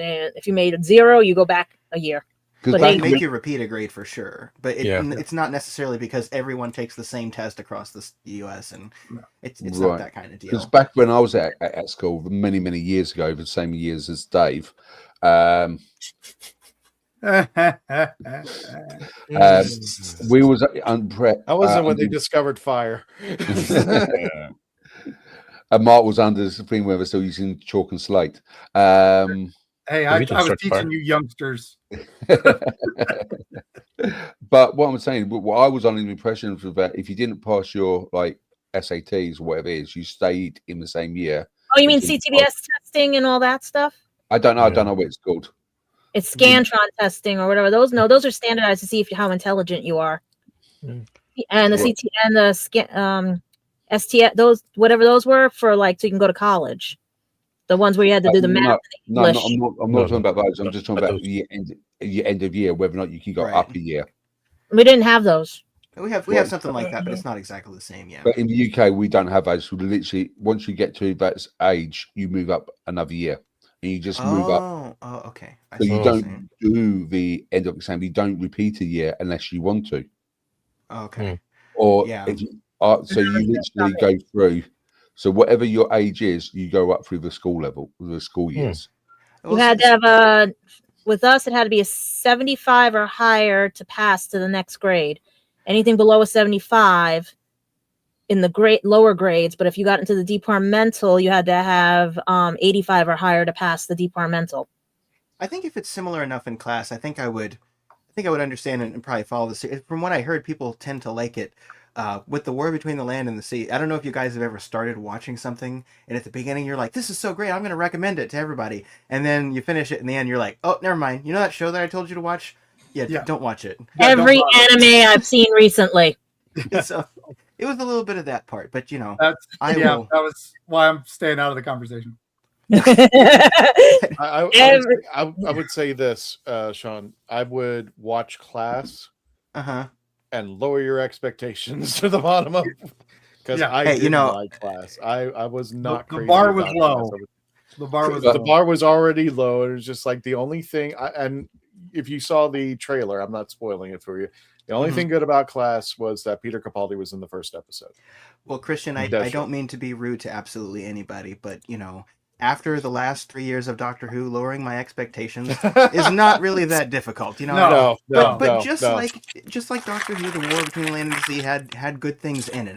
made 0, you go back a year. But they make you repeat a grade for sure. But it's not necessarily because everyone takes the same test across the US, and it's not that kind of deal. Because back when I was at school many, many years ago, the same years as Dave, we was that wasn't when they discovered fire. And Mark was under the thing where we're still using chalk and slate. Hey, I was teaching you youngsters. But what I'm saying, what I was under the impression was that if you didn't pass your like SATs or whatever it is, you stayed in the same year. Oh, you mean CTBS testing and all that stuff? I don't know. I don't know what it's called. It's Scantron testing or whatever. Those are standardized to see how intelligent you are. And the CT and the ST, those whatever those were for, like, so you can go to college. The ones where you had to do the math. No, I'm not talking about those. I'm just talking about the end of year, whether or not you can go up a year. We didn't have those. We have something like that, but it's not exactly the same. Yeah. But in the UK, we don't have those. So literally, once you get to that age, you move up another year, and you just move up. Oh, okay. So you don't do the end of exam. You don't repeat a year unless you want to. Okay. Or if you, so you literally go through. So whatever your age is, you go up through the school level, the school years. You had to have with us, it had to be a 75 or higher to pass to the next grade. Anything below a 75 in the lower grades, but if you got into the departmental, you had to have 85 or higher to pass the departmental. I think if it's similar enough in class, I think I would understand it and probably follow this. From what I heard, people tend to like it. With the War Between the Land and the Sea, I don't know if you guys have ever started watching something, and at the beginning you're like, this is so great, I'm going to recommend it to everybody. And then you finish it, in the end you're like, oh, never mind. You know that show that I told you to watch? Yeah. Don't watch it. Every anime I've seen recently. So it was a little bit of that part, but that was why I'm staying out of the conversation. I would say this, Sean. I would watch Class. And lower your expectations to the bottom of, because I didn't like Class. I was not. The bar was low. The bar was already low, and it was just like the only thing. And if you saw the trailer, I'm not spoiling it for you. The only thing good about Class was that Peter Capaldi was in the first episode. Well, Christian, I don't mean to be rude to absolutely anybody, but after the last 3 years of Doctor Who, lowering my expectations is not really that difficult, No, but just like Doctor Who, the War Between the Land and the Sea had good things in it.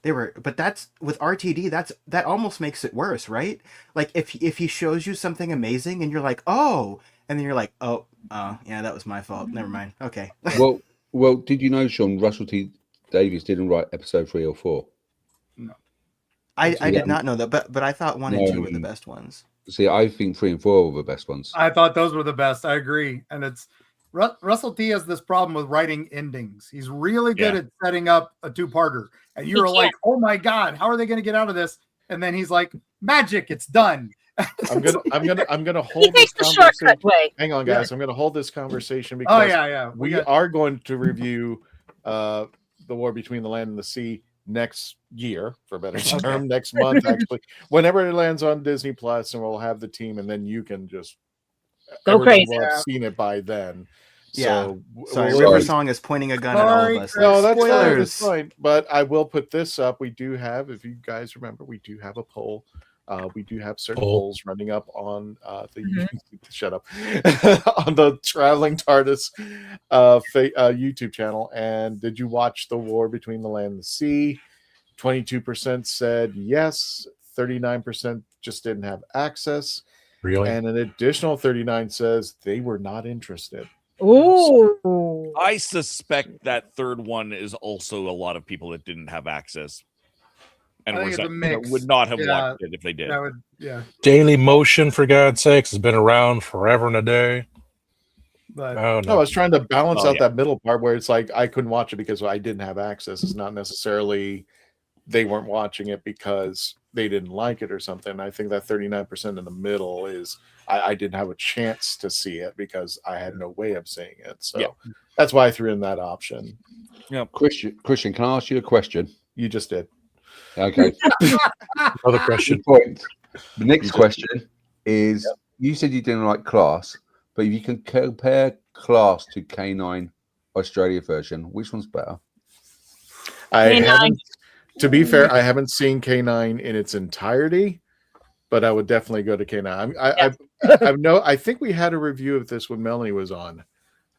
They were, but that's with RTD. That almost makes it worse, right? Like if he shows you something amazing and you're like, oh, and then you're like, oh, yeah, that was my fault. Never mind. Okay. well, did you know, Sean, Russell T Davies didn't write episode 3 or 4? No. I did not know that, but I thought 1 and 2 were the best ones. See, I think 3 and 4 were the best ones. I thought those were the best. I agree. And it's Russell T has this problem with writing endings. He's really good at setting up a 2-parter. And you're like, oh my God, how are they going to get out of this? And then he's like, magic, it's done. I'm gonna hold this conversation. Hang on, guys. I'm gonna hold this conversation because we are going to review The War Between the Land and the Sea next year, for a better term, next month, actually, whenever it lands on Disney Plus, and we'll have the team, and then you can just go crazy. will have seen it by then. Yeah. So Sorry, River Song is pointing a gun at all of us. No, Like, that's spoilers. fine. That's fine. But I will put this up. We do have, if you guys remember, we do have a poll. We do have certain polls running up on the shut up on the Traveling TARDIS YouTube channel. And did you watch The War Between the Land and the Sea? 22% said yes. 39% just didn't have access. Really? And an additional 39 says they were not interested. Ooh. I suspect that third one is also a lot of people that didn't have access and would not have watched it if they did. Daily Motion, for God's sakes, has been around forever and a day. But I was trying to balance out that middle part where it's like I couldn't watch it because I didn't have access. It's not necessarily they weren't watching it because they didn't like it or something. I think that 39% in the middle is I didn't have a chance to see it because I had no way of seeing it. So that's why I threw in that option. Yeah, Christian, can I ask you a question? You just did. Okay. Another question. Point. The next question is: you said you didn't like Class, but if you can compare Class to K9 Australia version, which one's better? To be fair, I haven't seen K9 in its entirety, but I would definitely go to K9. I think we had a review of this when Melanie was on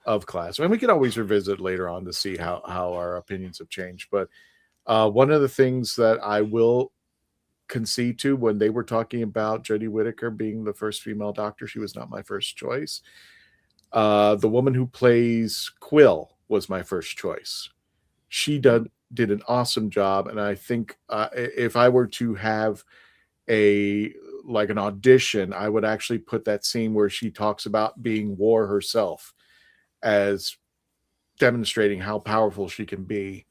of Class. I mean, we could always revisit later on to see how our opinions have changed. But one of the things that I will concede to when they were talking about Jodie Whittaker being the first female doctor, she was not my first choice. The woman who plays Quill was my first choice. She did an awesome job, and I think if I were to have an audition, I would actually put that scene where she talks about being war herself as demonstrating how powerful she can be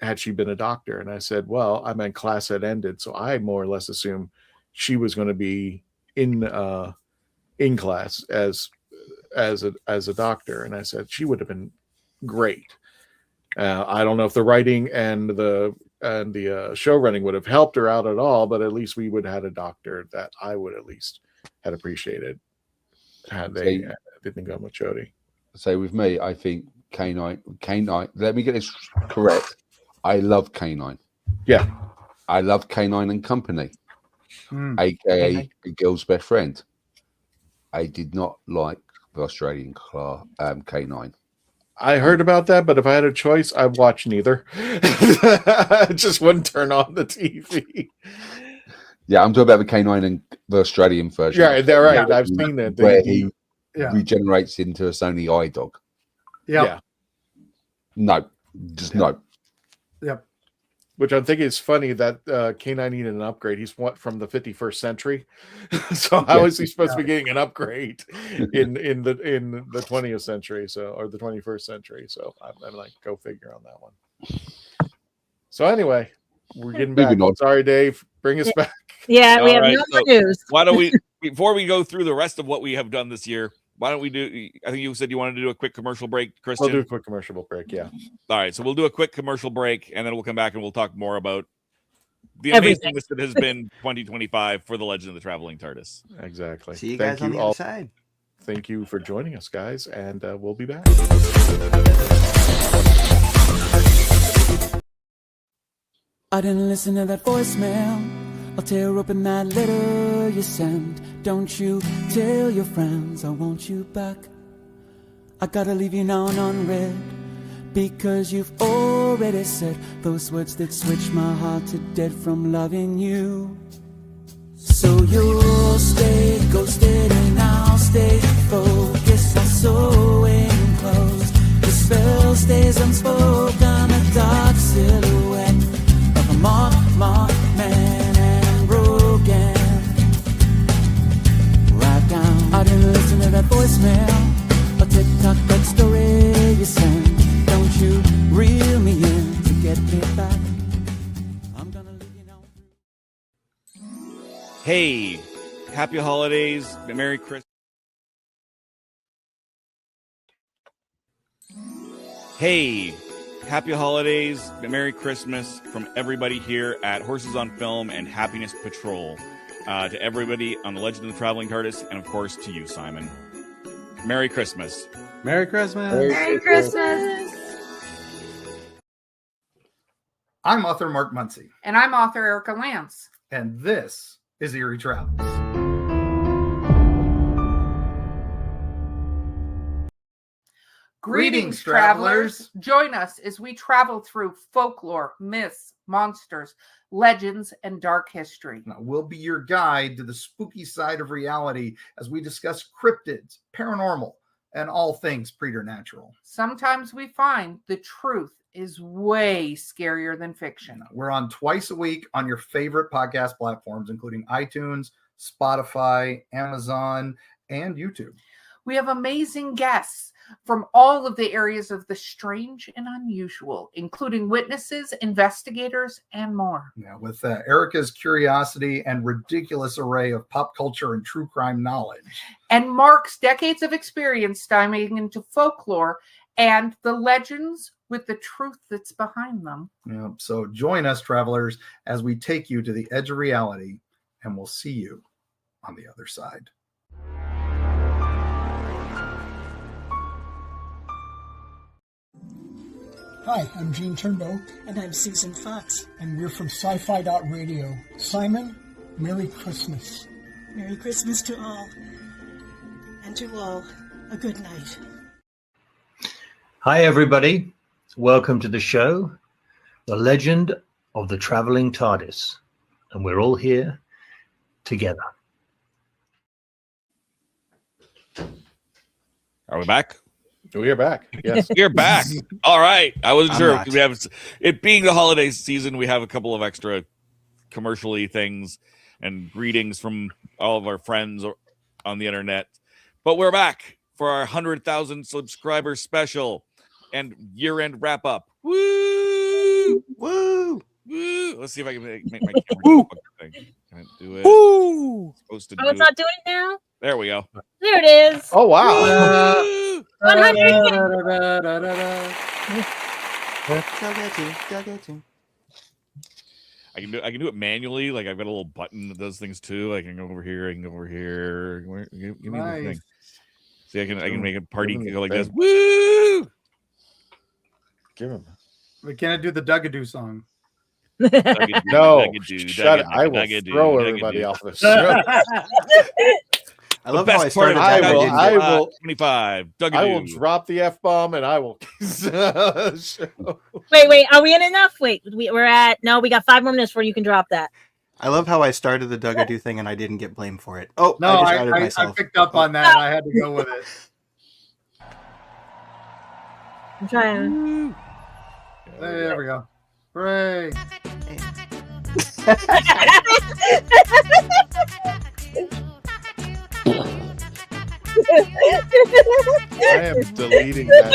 had she been a doctor. And I said, well, I meant Class had ended, so I more or less assumed she was going to be in Class as a doctor. And I said she would have been great. I don't know if the writing and the show running would have helped her out at all, but at least we would have had a doctor that I would at least had appreciated had they didn't go with Jodie. So with me, I think K9. Let me get this correct. I love K9. Yeah, I love K9 and Company, aka a girl's best friend. I did not like the Australian K9. I heard about that, but if I had a choice, I'd watch neither. I just wouldn't turn on the TV. Yeah, I'm talking about the K9 and the Australian version. Yeah, they're right. I've seen it. Where he regenerates into a Sony eye dog. Yeah. No, just no. Yep. Which I'm thinking is funny that K9 needed an upgrade. He's from the 51st century, so how is he supposed to be getting an upgrade in the 20th century? Or the 21st century? So I'm like, go figure on that one. So anyway, we're getting back. Sorry, Dave, bring us back. Yeah, we have no more news. Why don't we, before we go through the rest of what we have done this year, why don't we do? I think you said you wanted to do a quick commercial break, Christian. We'll do a quick commercial break. Yeah. All right, so we'll do a quick commercial break, and then we'll come back and we'll talk more about the amazingness that has been 2025 for the Legend of the Traveling TARDIS. Exactly. See you guys on the other side. Thank you for joining us, guys, and we'll be back. I didn't listen to that voicemail. I'll tear open that letter you sent. Don't you tell your friends I want you back. I gotta leave you now unread, because you've already said those words that switch my heart to dead from loving you. So you'll stay ghosted and I'll stay focused on sewing clothes. The spell stays unspoken, a dark silhouette of a mock man and broken. Right down, I didn't listen to that voicemail. A TikTok, that story you sent. Don't you reel me in to get me back. I'm gonna leave you now. Hey, happy holidays, Merry Christmas. Hey, happy holidays, Merry Christmas from everybody here at Horses on Film and Happiness Patrol. To everybody on the Legend of the Traveling TARDIS, and of course to you, Simon. Merry Christmas. Merry Christmas. Merry Christmas. I'm author Mark Muncy. And I'm author Erica Lance. And this is Eerie Travels. Greetings, travelers. Join us as we travel through folklore, myths, monsters, legends, and dark history. Now, we'll be your guide to the spooky side of reality as we discuss cryptids, paranormal, and all things preternatural. Sometimes we find the truth is way scarier than fiction. We're on twice a week on your favorite podcast platforms, including iTunes, Spotify, Amazon, and YouTube. We have amazing guests from all of the areas of the strange and unusual, including witnesses, investigators, and more. Now, with Erica's curiosity and ridiculous array of pop culture and true crime knowledge. And Mark's decades of experience diving into folklore and the legends with the truth that's behind them. Yeah, so join us, travelers, as we take you to the edge of reality, and we'll see you on the other side. Hi, I'm Gene Turnbow. And I'm Susan Fox. And we're from Sci-Fi Radio. Simon, Merry Christmas. Merry Christmas to all. And to all, a good night. Hi, everybody. Welcome to the show, The Legend of the Traveling TARDIS. And we're all here together. Are we back? We are back. Yes, we're back. All right. I wasn't I'm sure. not. We have it being the holiday season. We have a couple of extra commercially things and greetings from all of our friends on the internet. But we're back for our 100,000 subscriber special and year-end wrap up. Woo! Woo! Woo! Let's see if I can make my camera do the fucking thing. Can I do it? Woo! It's supposed to Oh, do it's not doing it now? There we go. There it is. Oh, wow. Woo! 100. I can do it manually. Like I've got a little button that does things too. I can go over here. I can go over here. Give me the thing. See, I can make a party go like this. Woo! Give him. We can't do the Dugadoo song. No, shut it. I will throw everybody off the show. I love how I started. I will 25. I will drop the F-bomb and I will. Wait. Are we in enough? Wait, we're at. No, we got 5 more minutes before you can drop that. I love how I started the Dugadoo thing and I didn't get blamed for it. Oh, no, I picked up on that. And I had to go with it. I'm trying. There we go. Hooray. I am deleting that.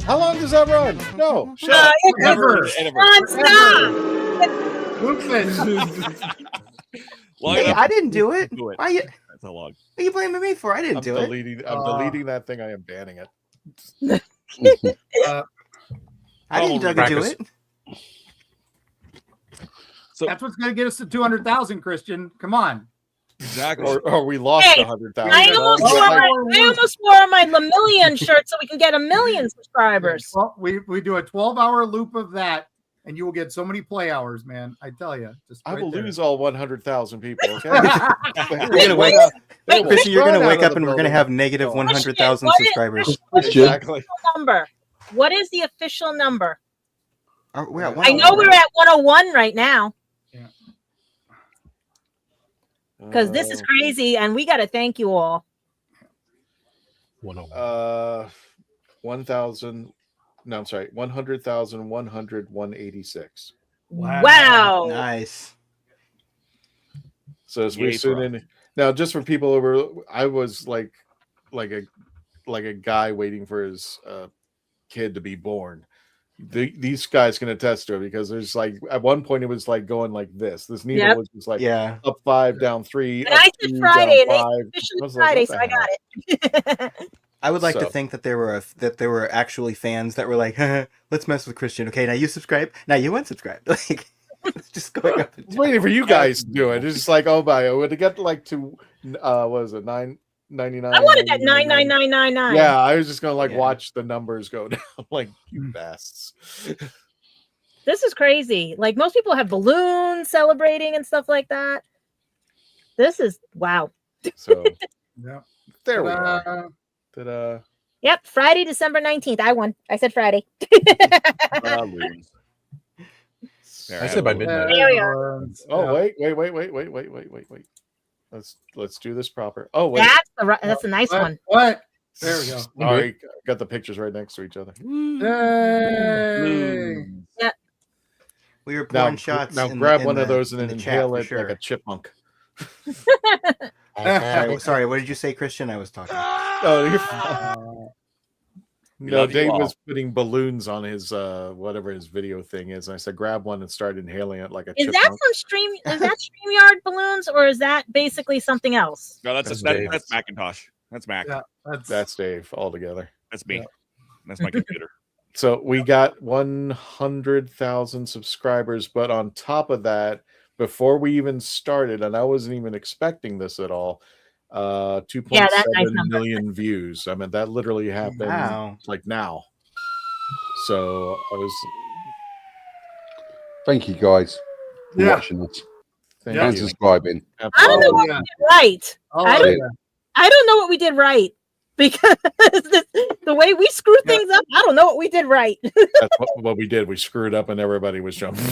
How long does that run? No, shut up. Never. Non-stop. Hey, I didn't do it. Why you? That's how long. What are you blaming me for? I didn't do it. I'm deleting that thing. I am banning it. I didn't do it. So that's what's going to get us to 200,000, Christian. Come on. Exactly. Or we lost 100,000. I almost wore my Lemillion shirt so we can get 1 million subscribers. Well, we do a 12-hour loop of that, and you will get so many play hours, man. I tell you. I will lose all 100,000 people. Okay. Christian, you're going to wake up and we're going to have negative 100,000 subscribers. Exactly. Number. What is the official number? We're at I know we're at 101 right now. Because this is crazy, and we got to thank you all. 1,000. No, I'm sorry. 100,100,186. Wow. Nice. So as we soon in now, just for people over, I was like a guy waiting for his kid to be born. these guys can attest to it, because there's like at one point it was like going like this. This needle was just like up 5, down 3. And up I said 2, Friday, down and 5. they officially was Friday, what so the I got it. I would like to So- think that there were actually fans that were like, let's mess with Christian. Okay, now you subscribe. Now you unsubscribe. Like, it's just going up. I was waiting for you guys to do it. It's just like, oh my, would it get like to what was it, $9.99? I wanted that 99999. Yeah, I was just gonna like watch the numbers go down. Like, you bastards. This is crazy. Like, most people have balloons celebrating and stuff like that. This is wow. So Yeah. there we are. Ta-da. Yep, Friday, December 19th. I won. I said Friday. I said by midnight. There we are. Oh wait. Let's do this proper. Oh wait. That's a nice one. What? There we go. Sorry, got the pictures right next to each other. Yay. Yeah. We were pouring shots. Now in- grab in one of the- those and in then the chat inhale for it sure. like a chipmunk. Sorry, what did you say, Christian? I was talking. Oh, you're fine. We No, love you Dave all. was putting balloons on his whatever his video thing is. And I said, grab one and start inhaling it like a Is chipmunk. that from Stream? Is that StreamYard balloons, or is that basically something else? No, That's that's Dave. that's Macintosh. That's Mac. Yeah, That's Dave altogether. That's me. That's my computer. So we got 100,000 subscribers, but on top of that, before we even started, and I wasn't even expecting this at all, 2.7 that nice number. million views. I mean, that literally happened Wow. like now. So I was. Thank you guys for Yeah. watching us Thank and you. subscribing. I don't know what we did right. Oh, I don't. yeah. I don't know what we did right because the way we screw things up, I don't know what we did right. That's what we did. We screwed up, and everybody was jumping.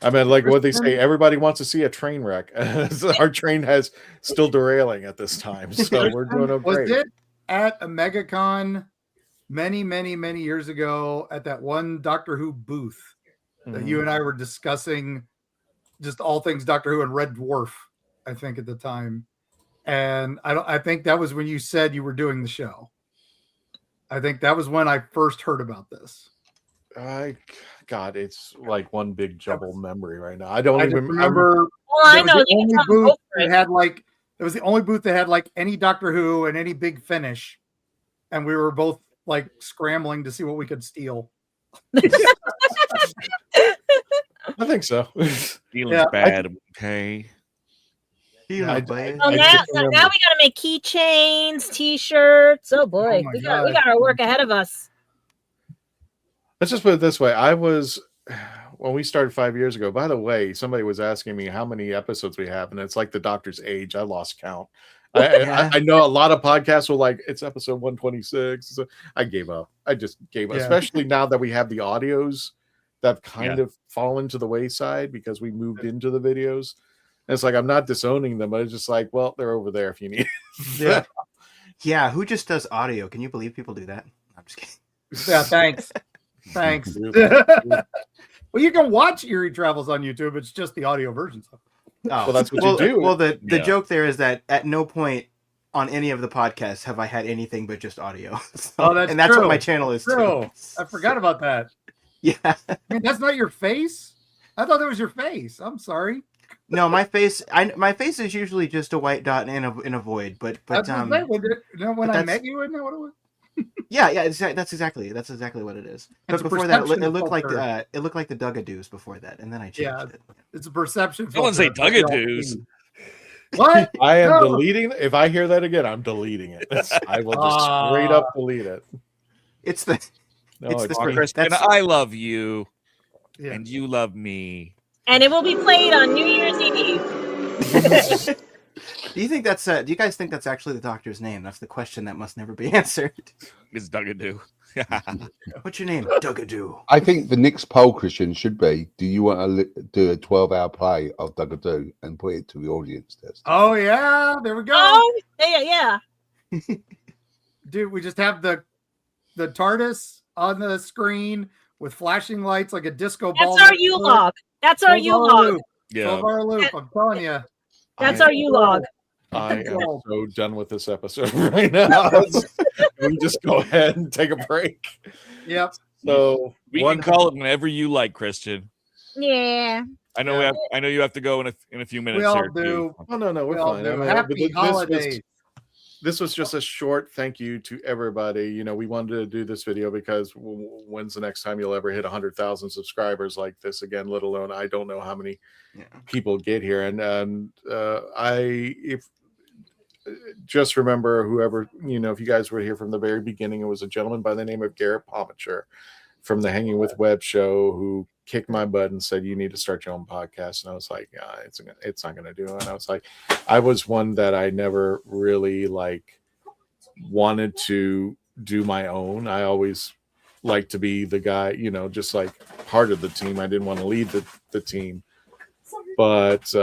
I mean, like what they say, everybody wants to see a train wreck. Our train has still derailing at this time, so we're doing Was okay. it at a MegaCon many years ago at that one Doctor Who booth that you and I were discussing just all things Doctor Who and Red Dwarf, I think at the time. And I think that was when you said you were doing the show. I think that was when I first heard about this. God, it's like one big jumbled memory right now. I don't I even just remember. Well, I it was know. the only booth that had like it was the only booth that had like any Doctor Who and any Big Finish, and we were both like scrambling to see what we could steal. I think so. Feeling's bad. Okay. Well, now we gotta make keychains, T-shirts. Oh boy, we got our work ahead of us. Let's just put it this way. I was, when we started 5 years ago, by the way, somebody was asking me how many episodes we have, and it's like the doctor's age. I lost count. I know a lot of podcasts were like, it's episode 126. So I gave up. I just gave up, especially now that we have the audios that have kind of fallen to the wayside because we moved into the videos. And it's like, I'm not disowning them, but it's just like, well, they're over there if you need it. Yeah, who just does audio? Can you believe people do that? I'm just kidding. Yeah, thanks. Thanks. Well, you can watch Eerie Travels on YouTube. It's just the audio version. Oh, well, that's what you do. Well, the joke there is that at no point on any of the podcasts have I had anything but just audio. So, Oh, that's and that's true. what my channel is True. too. I forgot about that. Yeah. I mean, that's not your face. I thought that was your face. I'm sorry. No, my face. My face is usually just a white dot in a void. But That's what when but I that's- met you, isn't that what it was? yeah, that's exactly what it is. But It's a before that, perception it looked like filter. it looked like the Dugadoos before that, and then I changed Yeah, it. it's a perception. No one say filter. Dugadoos. What? I am No. deleting. If I hear that again, I'm deleting it. I will just straight up delete it. It's the. No, it's it's the me. Kristen, that's- I love you, Yeah. and you love me. And it will be played on New Year's Eve. Do you think that's? Do you guys think that's actually the Doctor's name? That's the question that must never be answered. It's Dugadoo. What's your name? Dugadoo. I think the next poll, Christian, should be: do you want to do a 12-hour play of Dugadoo and put it to the audience test? Oh yeah, there we go. Oh yeah. Dude, we just have the TARDIS on the screen with flashing lights like a disco ball. That's our U-log. That's our 12-hour U-log. loop. Yeah. 12-hour loop. I'm telling you. That's our U-log. I am so done with this episode right now. We just go ahead and take a break. Yep. So we can call it whenever you like, Christian. Yeah. I know. I know you have to go in a few minutes. We all here, do. Oh no, we're fine. I mean, Happy holidays. This was just a short thank you to everybody. You know, we wanted to do this video because when's the next time you'll ever hit 100,000 subscribers like this again? Let alone I don't know how many people get here. And just remember, whoever, you know, if you guys were here from the very beginning, it was a gentleman by the name of Garrett Pomacher from the Hanging with Webb show who kicked my butt and said, you need to start your own podcast. And I was like, yeah, it's not going to do it. And I was like, I was one that I never really like wanted to do my own. I always like to be the guy, you know, just like part of the team. I didn't want to lead the team. But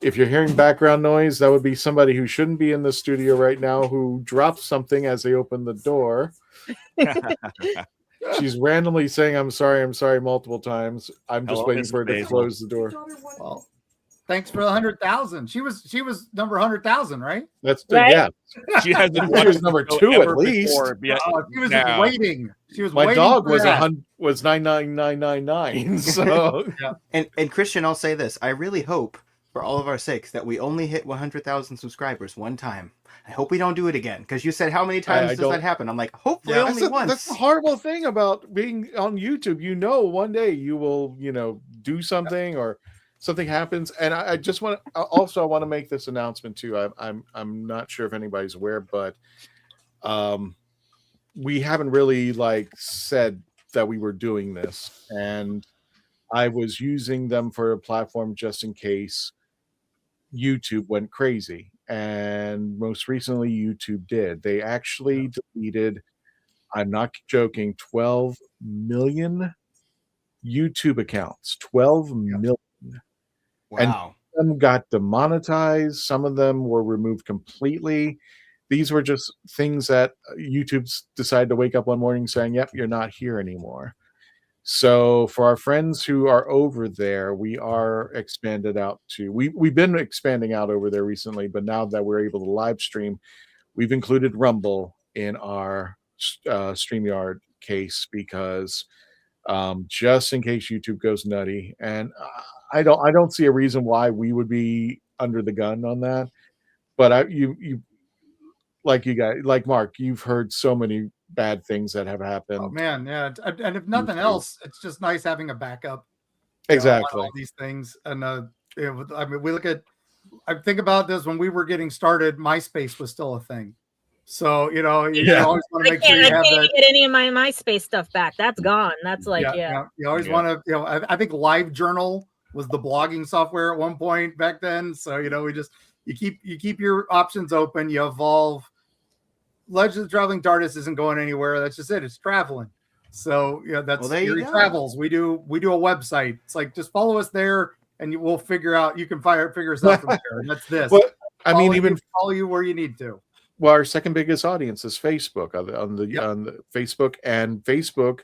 if you're hearing background noise, that would be somebody who shouldn't be in the studio right now who dropped something as they opened the door. She's randomly saying I'm sorry multiple times. I'm just waiting for her to close the door. Well, thanks for the 100,000. She was number 100,000, right? That's right? Yeah. She hasn't She was number 2 at least. She was waiting. She was. My waiting dog for that. was 99999. So And Christian, I'll say this: I really hope, for all of our sakes, that we only hit 100,000 subscribers one time. I hope we don't do it again, because you said how many times does that happen? I'm like, hopefully only once. That's the horrible thing about being on YouTube. You know, one day you will, you know, do something or something happens. And I just want to also, I want to make this announcement too. I'm not sure if anybody's aware, but we haven't really like said that we were doing this, and I was using them for a platform just in case YouTube went crazy. And most recently YouTube did. They actually deleted, I'm not joking, 12 million YouTube accounts. 12 million. Wow. And some of them got demonetized, some of them were removed completely. These were just things that YouTube decided to wake up one morning saying, yep, you're not here anymore. So for our friends who are over there, we are expanded out to, we've been expanding out over there recently, but now that we're able to live stream, we've included Rumble in our StreamYard case because just in case YouTube goes nutty. And I don't see a reason why we would be under the gun on that. But you like you guys, like Mark, you've heard so many bad things that have happened. Oh man, yeah. And if nothing else, it's just nice having a backup. Exactly. On all these things. And you know, I mean, I think about this when we were getting started, MySpace was still a thing. So, you know, you always want to make sure you have that. I can't get any of my MySpace stuff back. That's gone. That's like, You always want to, you know, I think LiveJournal was the blogging software at one point back then. So, you know, you keep your options open, you evolve. Legend of Traveling TARDIS isn't going anywhere. That's just it. It's traveling. So, you know, that's Eerie Travels. We do a website. It's like, just follow us there and we'll figure out, you can figure us out from there. And that's this. Well, I mean, even follow you where you need to. Well, our second biggest audience is Facebook on the Facebook, and Facebook,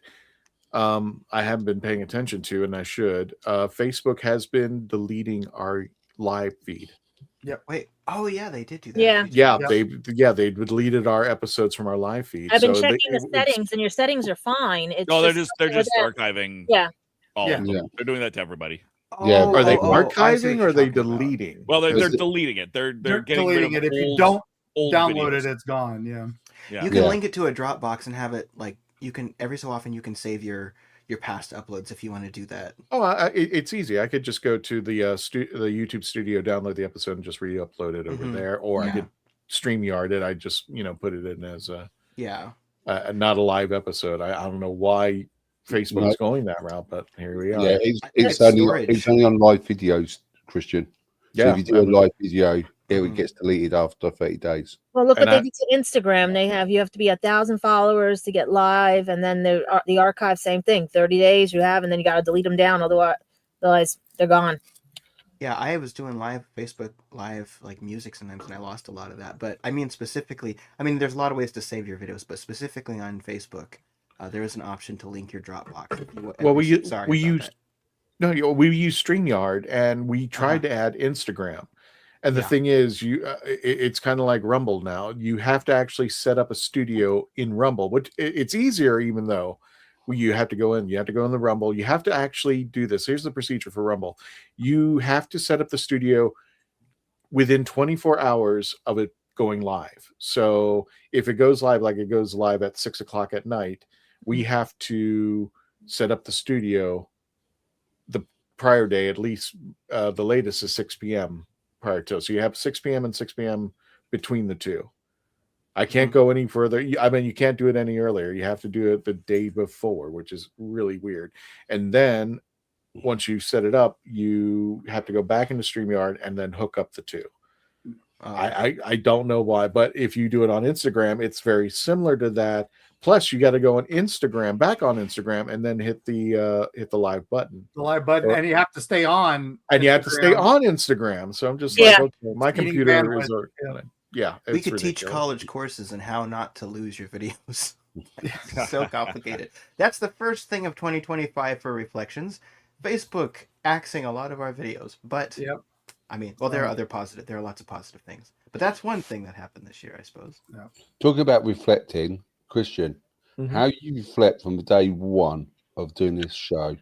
I haven't been paying attention to, and I should. Facebook has been deleting our live feed. Yeah. Wait. Oh yeah, they did do that. Yeah. They deleted our episodes from our live feed. I've been checking the settings, and your settings are fine. It's they're just archiving. Yeah. All of them. They're doing that to everybody. Yeah. Are they archiving or are they deleting? Well, they're deleting it. They're getting deleting rid of it. If you don't download videos. it, it's gone. Yeah. You can link it to a Dropbox and have it like you can every so often you can save your past uploads if you want to do that. Oh, it's easy. I could just go to the YouTube studio, download the episode, and just re-upload it over there, or I could StreamYard it. I just put it in as a not a live episode. I don't know why Facebook is going that route, but here we are. Yeah, it's only on live videos, Christian. So if you do a live video, it gets deleted after 30 days. Well, look what they do to Instagram. You have to be 1,000 followers to get live, and then the archive, same thing. 30 days you have, and then you got to delete them down, otherwise they're gone. Yeah, I was doing Facebook live like music sometimes, and I lost a lot of that. But I mean, specifically, there's a lot of ways to save your videos, but specifically on Facebook, there is an option to link your Dropbox. Well, we use StreamYard, and we tried to add Instagram. And the thing is, it's kind of like Rumble now. You have to actually set up a studio in Rumble, which it's easier, even though you have to go in. You have to go in the Rumble. You have to actually do this. Here's the procedure for Rumble. You have to set up the studio within 24 hours of it going live. So if it goes live, like it goes live at 6 o'clock at night, we have to set up the studio the prior day, at least the latest is 6 p.m. prior to. So you have 6 p.m. and 6 p.m. between the two. I can't go any further. I mean, you can't do it any earlier. You have to do it the day before, which is really weird. And then once you set it up, you have to go back into StreamYard and then hook up the two. I don't know why, but if you do it on Instagram, it's very similar to that. Plus, you got to go on Instagram, back on Instagram, and then hit the live button. The live button, and you have to stay on. And you have to stay on Instagram. So I'm just like, okay, my computer is. Yeah, we could teach college courses on how not to lose your videos. It's so complicated. That's the first thing of 2025 for Reflections. Facebook axing a lot of our videos, but I mean, well, there are lots of positive things, but that's one thing that happened this year, I suppose. Yeah. Talking about reflecting, Christian, how you reflect from the day one of doing this show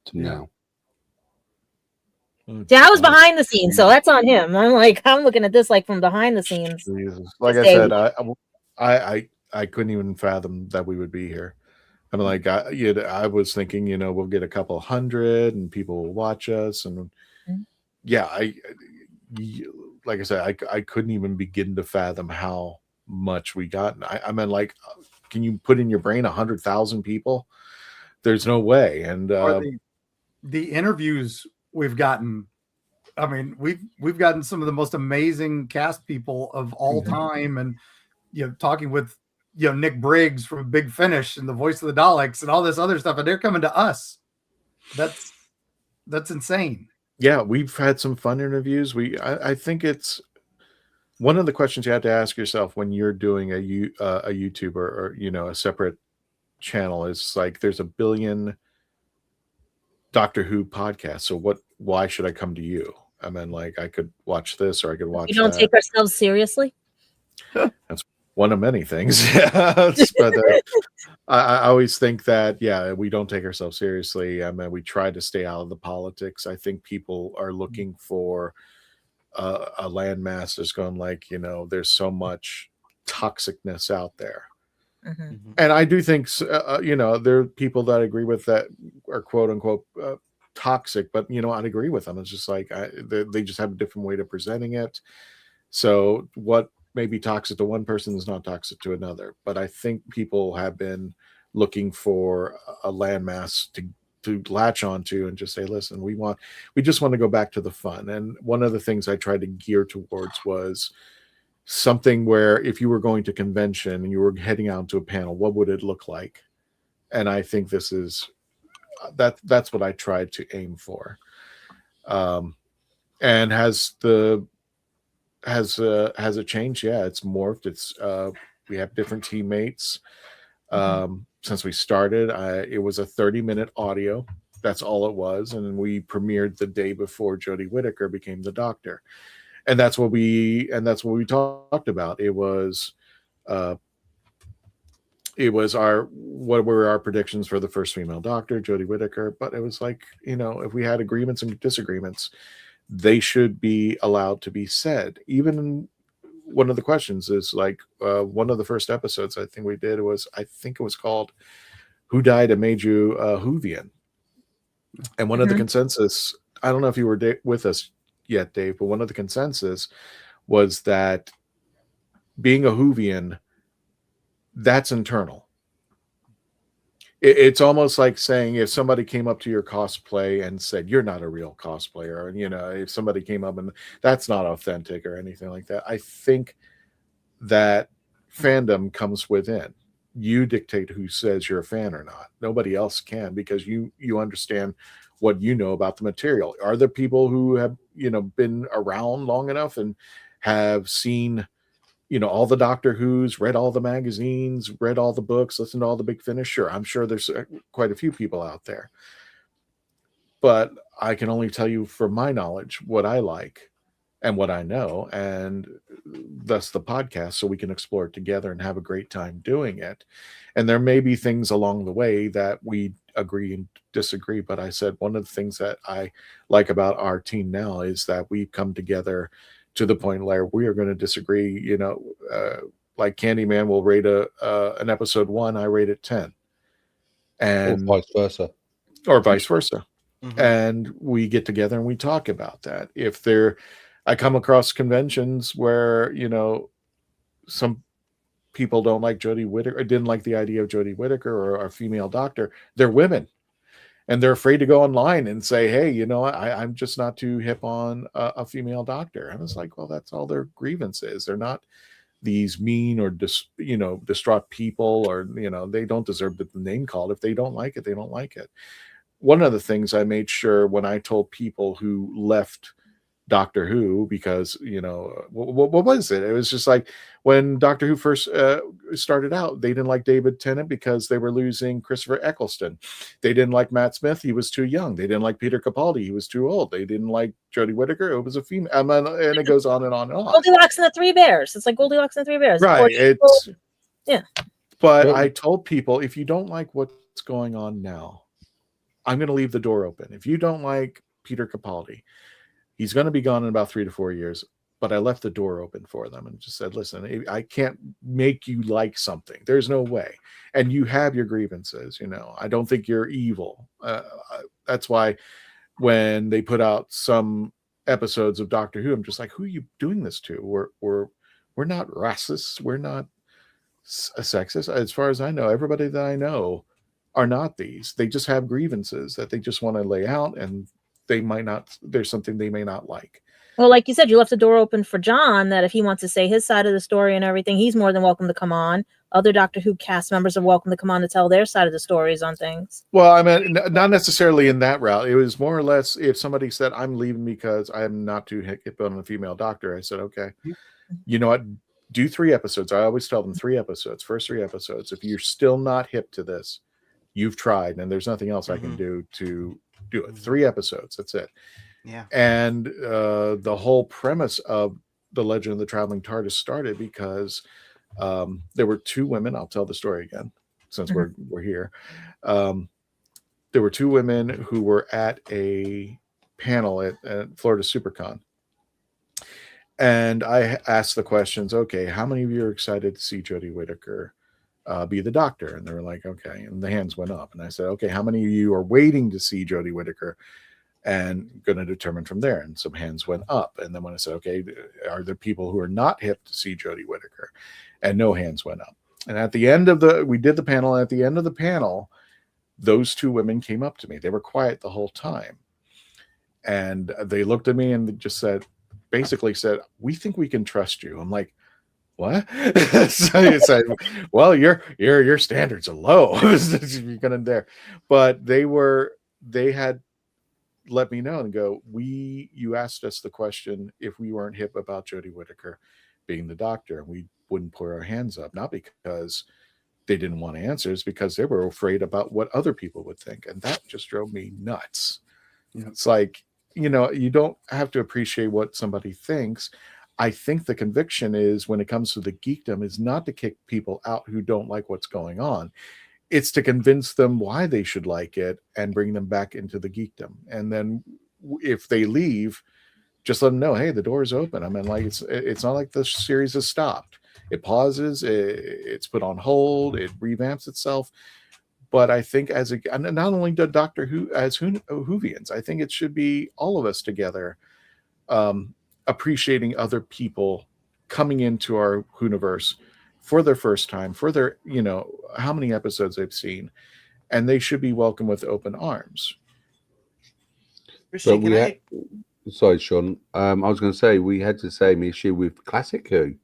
to now. See, I was behind the scenes, so that's on him. I'm looking at this like from behind the scenes. Jesus. Like I said, I couldn't even fathom that we would be here. I mean, like I was thinking, we'll get a couple hundred and people will watch us, and like I said, I couldn't even begin to fathom how much we got. I mean, like, can you put in your brain 100,000 people? There's no way. And the interviews we've gotten, I mean, we've gotten some of the most amazing cast people of all time, and talking with Nick Briggs from Big Finish and the voice of the Daleks and all this other stuff, and they're coming to us. That's insane. Yeah, we've had some fun interviews. I think it's one of the questions you have to ask yourself when you're doing a YouTuber or a separate channel is like, there's a billion Doctor Who podcasts, so why should I come to you? I mean, like, I could watch this or I could watch. We don't take ourselves seriously. That's one of many things. But I always think that we don't take ourselves seriously. I mean, we try to stay out of the politics. I think people are looking for a landmass that's going, like, there's so much toxicness out there. And I do think there are people that agree with that, are quote unquote toxic, but I'd agree with them. It's just like they just have a different way of presenting it. So what may be toxic to one person is not toxic to another. But I think people have been looking for a landmass to latch onto and just say, listen, we just want to go back to the fun. And one of the things I tried to gear towards was something where if you were going to convention and you were heading out to a panel, what would it look like? And I think this is that's what I tried to aim for. And has it changed? Yeah, it's morphed. It's we have different teammates. Since we started, it was a 30-minute audio. That's all it was. And we premiered the day before Jodie Whittaker became the Doctor. And that's what we talked about. It was what were our predictions for the first female Doctor, Jodie Whittaker. But it was like, if we had agreements and disagreements, they should be allowed to be said. Even one of the questions is like one of the first episodes I think we did was, I think it was called "Who Died and Made You Whovian?" And one of the consensus, I don't know if you were with us yet, Dave, but one of the consensus was that being a Whovian, that's internal. It's almost like saying if somebody came up to your cosplay and said, you're not a real cosplayer, and if somebody came up and that's not authentic or anything like that. I think that fandom comes within. You dictate who says you're a fan or not. Nobody else can, because you understand what you know about the material. Are there people who have been around long enough and have seen all the Doctor Who's, read all the magazines, read all the books, listened to all the Big Finish? Sure, I'm sure there's quite a few people out there. But I can only tell you from my knowledge what I like. and what I know, and thus the podcast, so we can explore it together and have a great time doing it. And there may be things along the way that we agree and disagree, but I said one of the things that I like about our team now is that we've come together to the point where we are going to disagree. Like Candyman will rate an episode 1, I rate it 10, and or vice versa. Mm-hmm. And we get together and we talk about that. I come across conventions where some people don't like Jodie Whittaker, or didn't like the idea of Jodie Whittaker or a female doctor. They're women, and they're afraid to go online and say, "Hey, I'm just not too hip on a female doctor." And it's like, well, that's all their grievance is. They're not these mean or distraught people, or they don't deserve the name called. If they don't like it, they don't like it. One of the things I made sure when I told people who left Doctor Who, because what was it? It was just like when Doctor Who first started out, they didn't like David Tennant because they were losing Christopher Eccleston. They didn't like Matt Smith; he was too young. They didn't like Peter Capaldi; he was too old. They didn't like Jodie Whittaker; it was a female, and it goes on and on and on. Goldilocks and the Three Bears. It's like Goldilocks and the Three Bears, right? Yeah. But I told people, if you don't like what's going on now, I'm going to leave the door open. If you don't like Peter Capaldi, he's going to be gone in about 3 to 4 years, but I left the door open for them and just said, listen, I can't make you like something. There's no way. And you have your grievances. I don't think you're evil. That's why when they put out some episodes of Doctor Who, I'm just like, who are you doing this to? We're not racists. We're not sexist. As far as I know, everybody that I know are not these. They just have grievances that they just want to lay out, and there's something they may not like. Well, like you said, you left the door open for John, that if he wants to say his side of the story and everything, he's more than welcome to come on. Other Doctor Who cast members are welcome to come on to tell their side of the stories on things. Well, I mean, not necessarily in that route. It was more or less if somebody said, I'm leaving because I'm not too hip on a female doctor, I said, okay, you know what? Do 3 episodes. I always tell them 3 episodes, first 3 episodes. If you're still not hip to this, you've tried, and there's nothing else I can do to do it. 3 episodes. That's it. Yeah. And the whole premise of the Legend of the Traveling TARDIS started because there were 2 women. I'll tell the story again since we're here. There were 2 women who were at a panel at Florida SuperCon. And I asked the questions, okay, how many of you are excited to see Jodie Whittaker be the doctor? And they were like, okay. And the hands went up. And I said, okay, how many of you are waiting to see Jodie Whittaker? And going to determine from there. And some hands went up. And then when I said, okay, are there people who are not hip to see Jodie Whittaker? And no hands went up. And at the end of we did the panel. And at the end of the panel, those 2 women came up to me. They were quiet the whole time. And they looked at me and just basically said, we think we can trust you. I'm like, what? So you say, well, your standards are low. You're gonna there. But they had let me know and go, you asked us the question if we weren't hip about Jodie Whittaker being the doctor, and we wouldn't put our hands up, not because they didn't want answers, because they were afraid about what other people would think. And that just drove me nuts. It's like, you don't have to appreciate what somebody thinks. I think the conviction is, when it comes to the geekdom, is not to kick people out who don't like what's going on. It's to convince them why they should like it and bring them back into the geekdom. And then if they leave, just let them know, hey, the door is open. I mean, like, it's not like the series has stopped. It pauses, it's put on hold, it revamps itself. But I think not only the Doctor Who, as Whovians, I think it should be all of us together appreciating other people coming into our Whoniverse for their first time, for their, how many episodes they've seen, and they should be welcomed with open arms. But sorry, Sean. I was going to say, we had the same issue with Classic Who.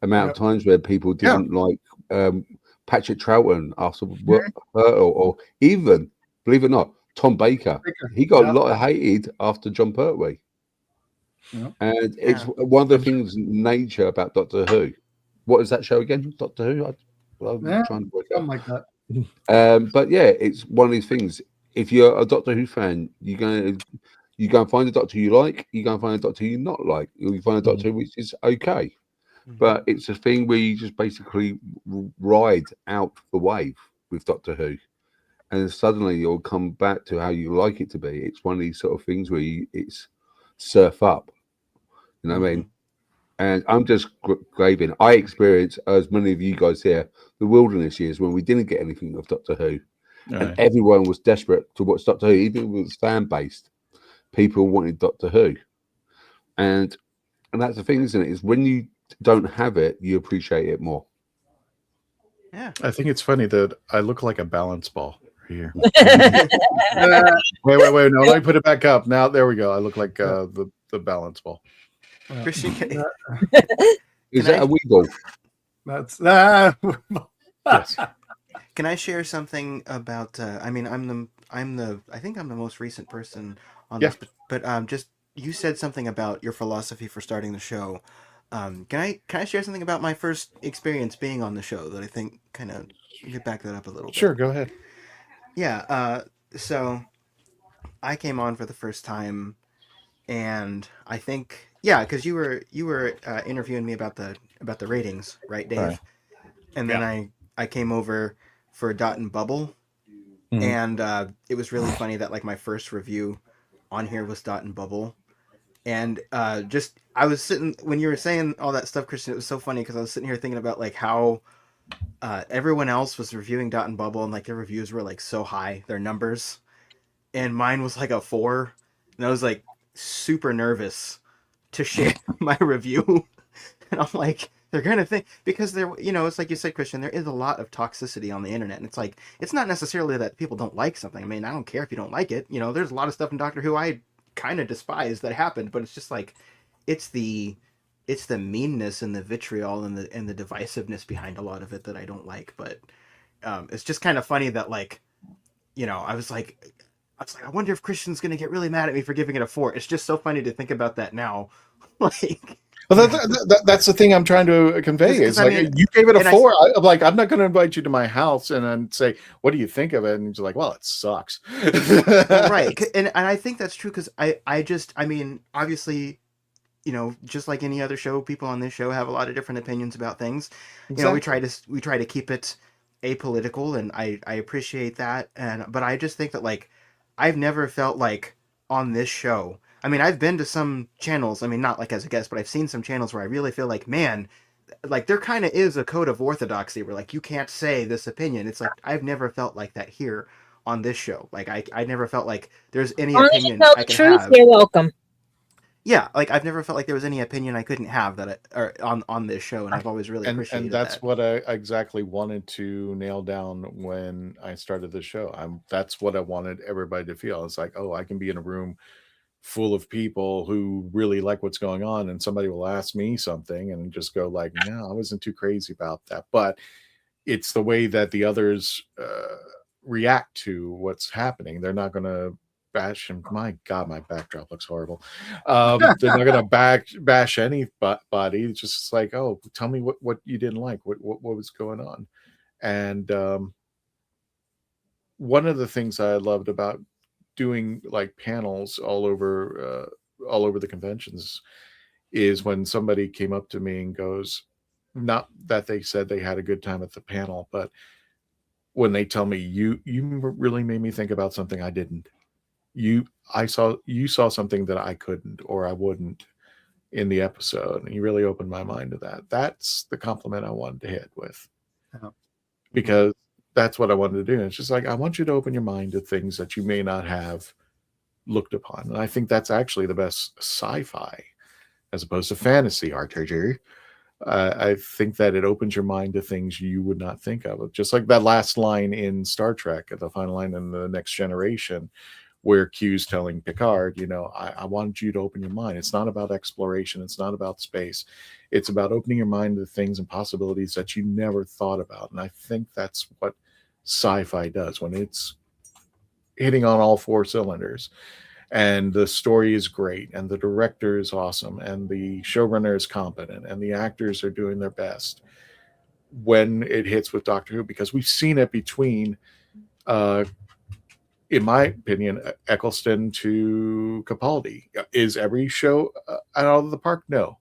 Amount of times where people didn't like Patrick Troughton after or even, believe it or not, Tom Baker. He got a lot of hated after John Pertwee. And it's one of the things in nature about Doctor Who. What is that show again? Doctor Who? I'm trying to work out. Something like that. But yeah, it's one of these things. If you're a Doctor Who fan, you're going to You go and find a doctor you like. You go and find a doctor you not like. You find a doctor which is okay. But it's a thing where you just basically ride out the wave with Doctor Who, and suddenly you'll come back to how you like it to be. It's one of these sort of things where it's surf up. You know what I mean? And I'm just graving. I experienced, as many of you guys here, the wilderness years when we didn't get anything of Doctor Who, and everyone was desperate to watch Doctor Who, even if it was fan based. People wanted Doctor Who, and that's the thing, isn't it? Is when you don't have it, you appreciate it more. Yeah, I think it's funny that I look like a balance ball here. Wait, no, let me put it back up. Now, there we go. I look like the balance ball. Christian, is that a wiggle? That's yes. Can I share something about? I mean, I think I'm the most recent person on this, but just you said something about your philosophy for starting the show. Can I share something about my first experience being on the show that I think kind of you could back that up a little bit? Sure, go ahead. Yeah. So I came on for the first time, and I think because you were interviewing me about the ratings, right, Dave? Right. And then I came over for Dot and Bubble, and it was really funny that like my first review on here was Dot and Bubble, and I was sitting when you were saying all that stuff, Christian. It was so funny because I was sitting here thinking about like how everyone else was reviewing Dot and Bubble, and like their reviews were like so high, their numbers, and mine was like a 4, and I was like super nervous to share my review, and I'm like, they're gonna think, because there, it's like you said, Christian, there is a lot of toxicity on the internet, and it's like it's not necessarily that people don't like something. I mean, I don't care if you don't like it. There's a lot of stuff in Doctor Who I kind of despise that happened, but it's just like it's the meanness and the vitriol and the divisiveness behind a lot of it that I don't like. But it's just kind of funny that like I was like I wonder if Christian's gonna get really mad at me for giving it a 4. It's just so funny to think about that now. Like, well, that's the thing I'm trying to convey. Is like, you gave it a 4. I'm like, I'm not going to invite you to my house and then say, what do you think of it? And you're like, well, it sucks. Well, right. And I think that's true because I mean, obviously, just like any other show, people on this show have a lot of different opinions about things. Exactly. We try to keep it apolitical, and I appreciate that. But I just think that like I've never felt like on this show. I mean, I've been to some channels, I mean, not like as a guest, but I've seen some channels where I really feel like, man, like there kind of is a code of orthodoxy where like you can't say this opinion. It's like I've never felt like that here on this show. Like I never felt like there's any opinion I can have. You're welcome. Yeah, like I've never felt like there was any opinion I couldn't have on this show, and I've always really appreciated and that's that. what I exactly wanted to nail down when I started the show. That's what I wanted everybody to feel. It's like, oh, I can be in a room full of people who really like what's going on, and somebody will ask me something and just go like, no, I wasn't too crazy about that. But it's the way that the others react to what's happening. They're not going to bash him. My God, my backdrop looks horrible. They're not going to bash anybody. It's just like, oh, tell me what you didn't like, what was going on. And one of the things I loved about doing like panels all over the conventions is when somebody came up to me and goes, not that they said they had a good time at the panel, but when they tell me you really made me think about something I didn't. You saw something that I couldn't or I wouldn't in the episode, and you really opened my mind to that. That's the compliment I wanted to hit with, because that's what I wanted to do. It's just like, I want you to open your mind to things that you may not have looked upon. And I think that's actually the best sci-fi as opposed to fantasy RPG. I think that it opens your mind to things you would not think of. Just like that last line in Star Trek, the final line in The Next Generation, where Q's telling Picard, I wanted you to open your mind. It's not about exploration. It's not about space. It's about opening your mind to things and possibilities that you never thought about. And I think that's what sci-fi does when it's hitting on all 4 cylinders. And the story is great, and the director is awesome, and the showrunner is competent, and the actors are doing their best when it hits with Doctor Who, because we've seen it between in my opinion, Eccleston to Capaldi. Is every show out of the park? No.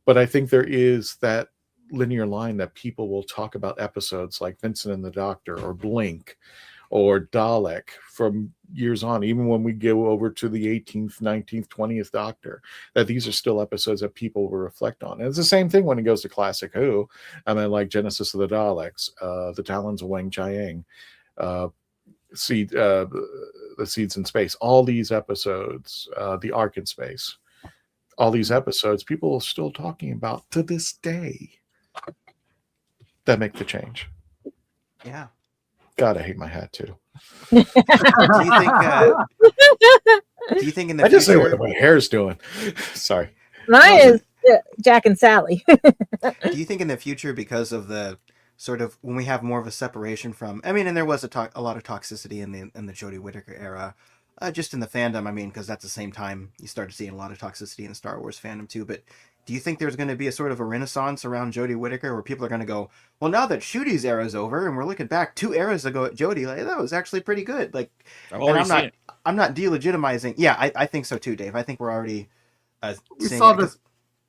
But I think there is that linear line that people will talk about episodes like Vincent and the Doctor or Blink or Dalek from years on, even when we go over to the 18th, 19th, 20th Doctor, that these are still episodes that people will reflect on. And it's the same thing when it goes to Classic Who. I mean, like Genesis of the Daleks, The Talons of Wang Chiang, the Seeds in Space, all these episodes, The Ark in Space, all these episodes, people are still talking about to this day that make the change. Yeah. God, I hate my hat too. Do you think in the I just say future, what my hair's doing. Sorry. Mine is Jack and Sally. do you think in the future, because of the sort of when we have more of a separation from, I mean, and there was a lot of toxicity in the Jodie Whittaker era, just in the fandom. I mean, because that's the same time you started seeing a lot of toxicity in the Star Wars fandom too. But do you think there's going to be a sort of a renaissance around Jodie Whittaker where people are going to go, well, now that Shooty's era is over and we're looking back 2 eras ago at Jodie, like, that was actually pretty good. Like, I'm not delegitimizing. Yeah, I think so too, Dave. I think we're already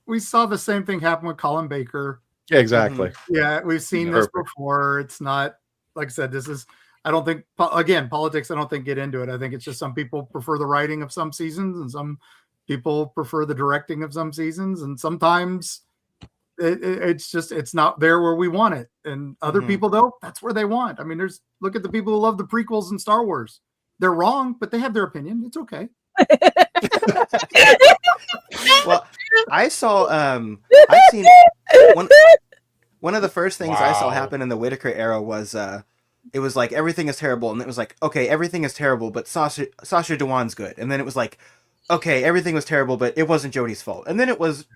We saw the same thing happen with Colin Baker. Yeah, exactly. Yeah, we've seen this before. It's not, like I said, this is, I don't think, again, politics, I don't think get into it. I think it's just some people prefer the writing of some seasons and some people prefer the directing of some seasons. And sometimes it's not there where we want it. And other people, though, that's where they want. I mean, look at the people who love the prequels in Star Wars. They're wrong, but they have their opinion. It's okay. Well, I've seen one of the first things I saw happen in the Whittaker era was it was like everything is terrible, and it was like, okay, everything is terrible, but Sasha Dhawan's good, and then it was like, okay, everything was terrible, but it wasn't Jodie's fault, and then it was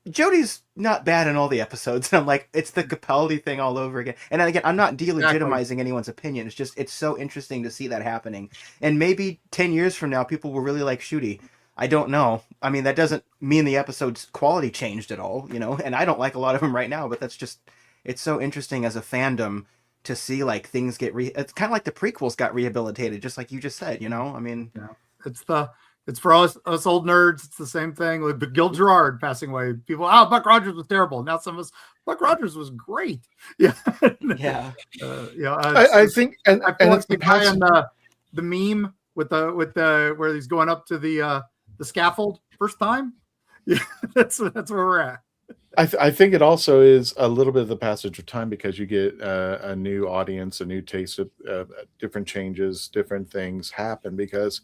Jodie's not bad in all the episodes, and I'm like, it's the Capaldi thing all over again. And again, I'm not delegitimizing anyone's opinion. It's just, it's so interesting to see that happening, and maybe 10 years from now, people will really like Shooty. I don't know. I mean, that doesn't mean the episode's quality changed at all, you know, and I don't like a lot of them right now, but that's just, it's so interesting as a fandom to see like things get it's kind of like the prequels got rehabilitated, just like you just said, you know. I mean, yeah, it's for us old nerds. It's the same thing with Gil Gerard passing away. People, Buck Rogers was terrible. Now some of us, Buck Rogers was great. Yeah, yeah. I think, and it's the guy on the meme with the where he's going up to the scaffold first time. Yeah, that's where we're at. I think it also is a little bit of the passage of time, because you get a new audience, a new taste of different changes, different things happen. Because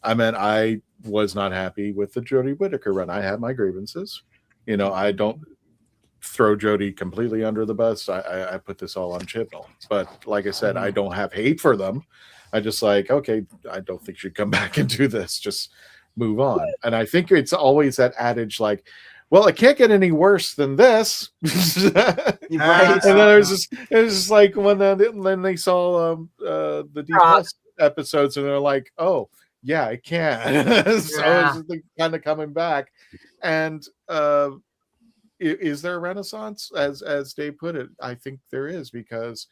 I mean, I was not happy with the Jodie Whittaker run. I had my grievances. You know, I don't throw Jodie completely under the bus. I put this all on Chibnall. But like I said, I don't have hate for them. I just like, okay, I don't think she'd come back and do this. Just move on. And I think it's always that adage like, well, it can't get any worse than this. Right. And then it was just like when they saw the D+ episodes, and they're like, oh, yeah, it can. So it's kind of coming back. And is there a renaissance, as Dave put it? I think there is, because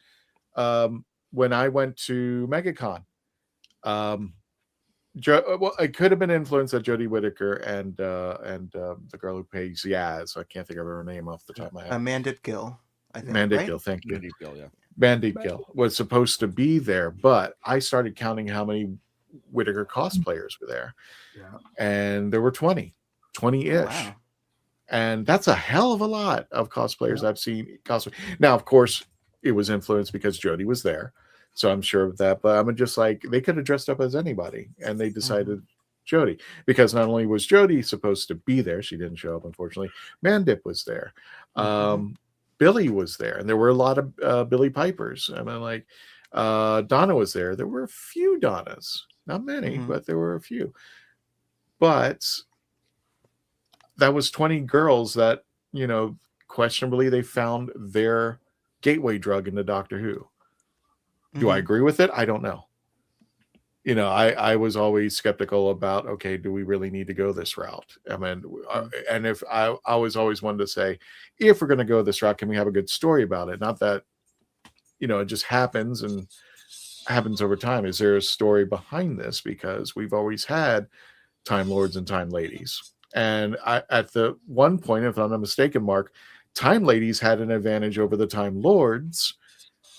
when I went to MegaCon, well, it could have been influenced at Jodie Whittaker and the girl who plays Yaz. I can't think of her name off the top of my head. Mandip Gill, I think. Mandip right? Gill, thank you. Mandip Gill, yeah. Mandip Gill was supposed to be there, but I started counting how many Whittaker cosplayers were there. Yeah. And there were 20-ish. Wow. And that's a hell of a lot of cosplayers I've seen cosplay. Now, of course, it was influenced because Jodie was there. So I'm sure of that, but I'm just like, they could have dressed up as anybody, and they decided Jodie, because not only was Jodie supposed to be there, she didn't show up, unfortunately. Mandip was there, Billy was there, and there were a lot of Billy Pipers. I mean, like Donna was there. There were a few Donnas, not many, but there were a few. But that was 20 girls that, you know, questionably they found their gateway drug into Doctor Who. Do I agree with it? I don't know. You know, I was always skeptical about, okay, do we really need to go this route? I mean, and if I was always wanted to say, if we're going to go this route, can we have a good story about it? Not that, you know, it just happens and happens over time? Is there a story behind this? Because we've always had Time Lords and Time Ladies. And at the one point, if I'm not mistaken, Mark, Time Ladies had an advantage over the Time Lords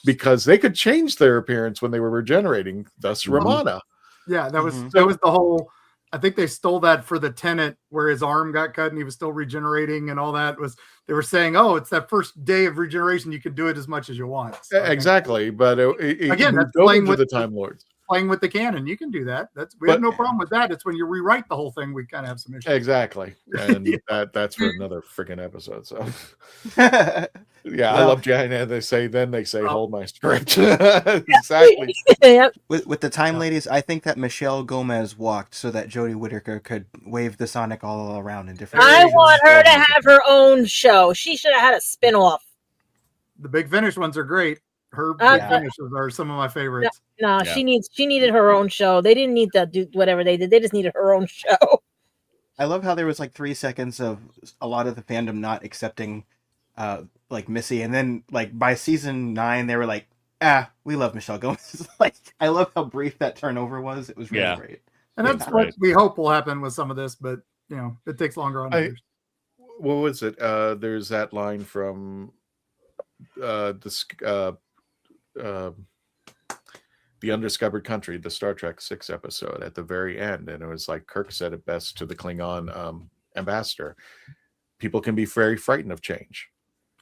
because they could change their appearance when they were regenerating, thus Ramana. Yeah, that was the whole. I think they stole that for the Tenant, where his arm got cut and he was still regenerating, and all that was. They were saying, "Oh, it's that first day of regeneration. You can do it as much as you want." So exactly, but again, that's playing with the Time Lords. Playing with the canon, you can do that. We have no problem with that. It's when you rewrite the whole thing we kind of have some issues. Exactly, and that's for another freaking episode. So, yeah, I Well, love Janet. They say, hold my script. Exactly. With the Time Ladies, I think that Michelle Gomez walked so that Jodie Whittaker could wave the Sonic all around in different. I want her to have her own show. She should have had a spin-off. The Big Finish ones are great. Her Big Finishes are some of my favorites. No, she needed her own show. They didn't need to do whatever they did. They just needed her own show. I love how there was like 3 seconds of a lot of the fandom not accepting like Missy, and then like by season 9 they were like, we love Michelle Gomez. Like, I love how brief that turnover was. It was really great. And that's what we hope will happen with some of this, but it takes longer on others. What was it? There's that line from The Undiscovered Country, the Star Trek 6 episode at the very end, and it was like Kirk said it best to the Klingon ambassador: people can be very frightened of change.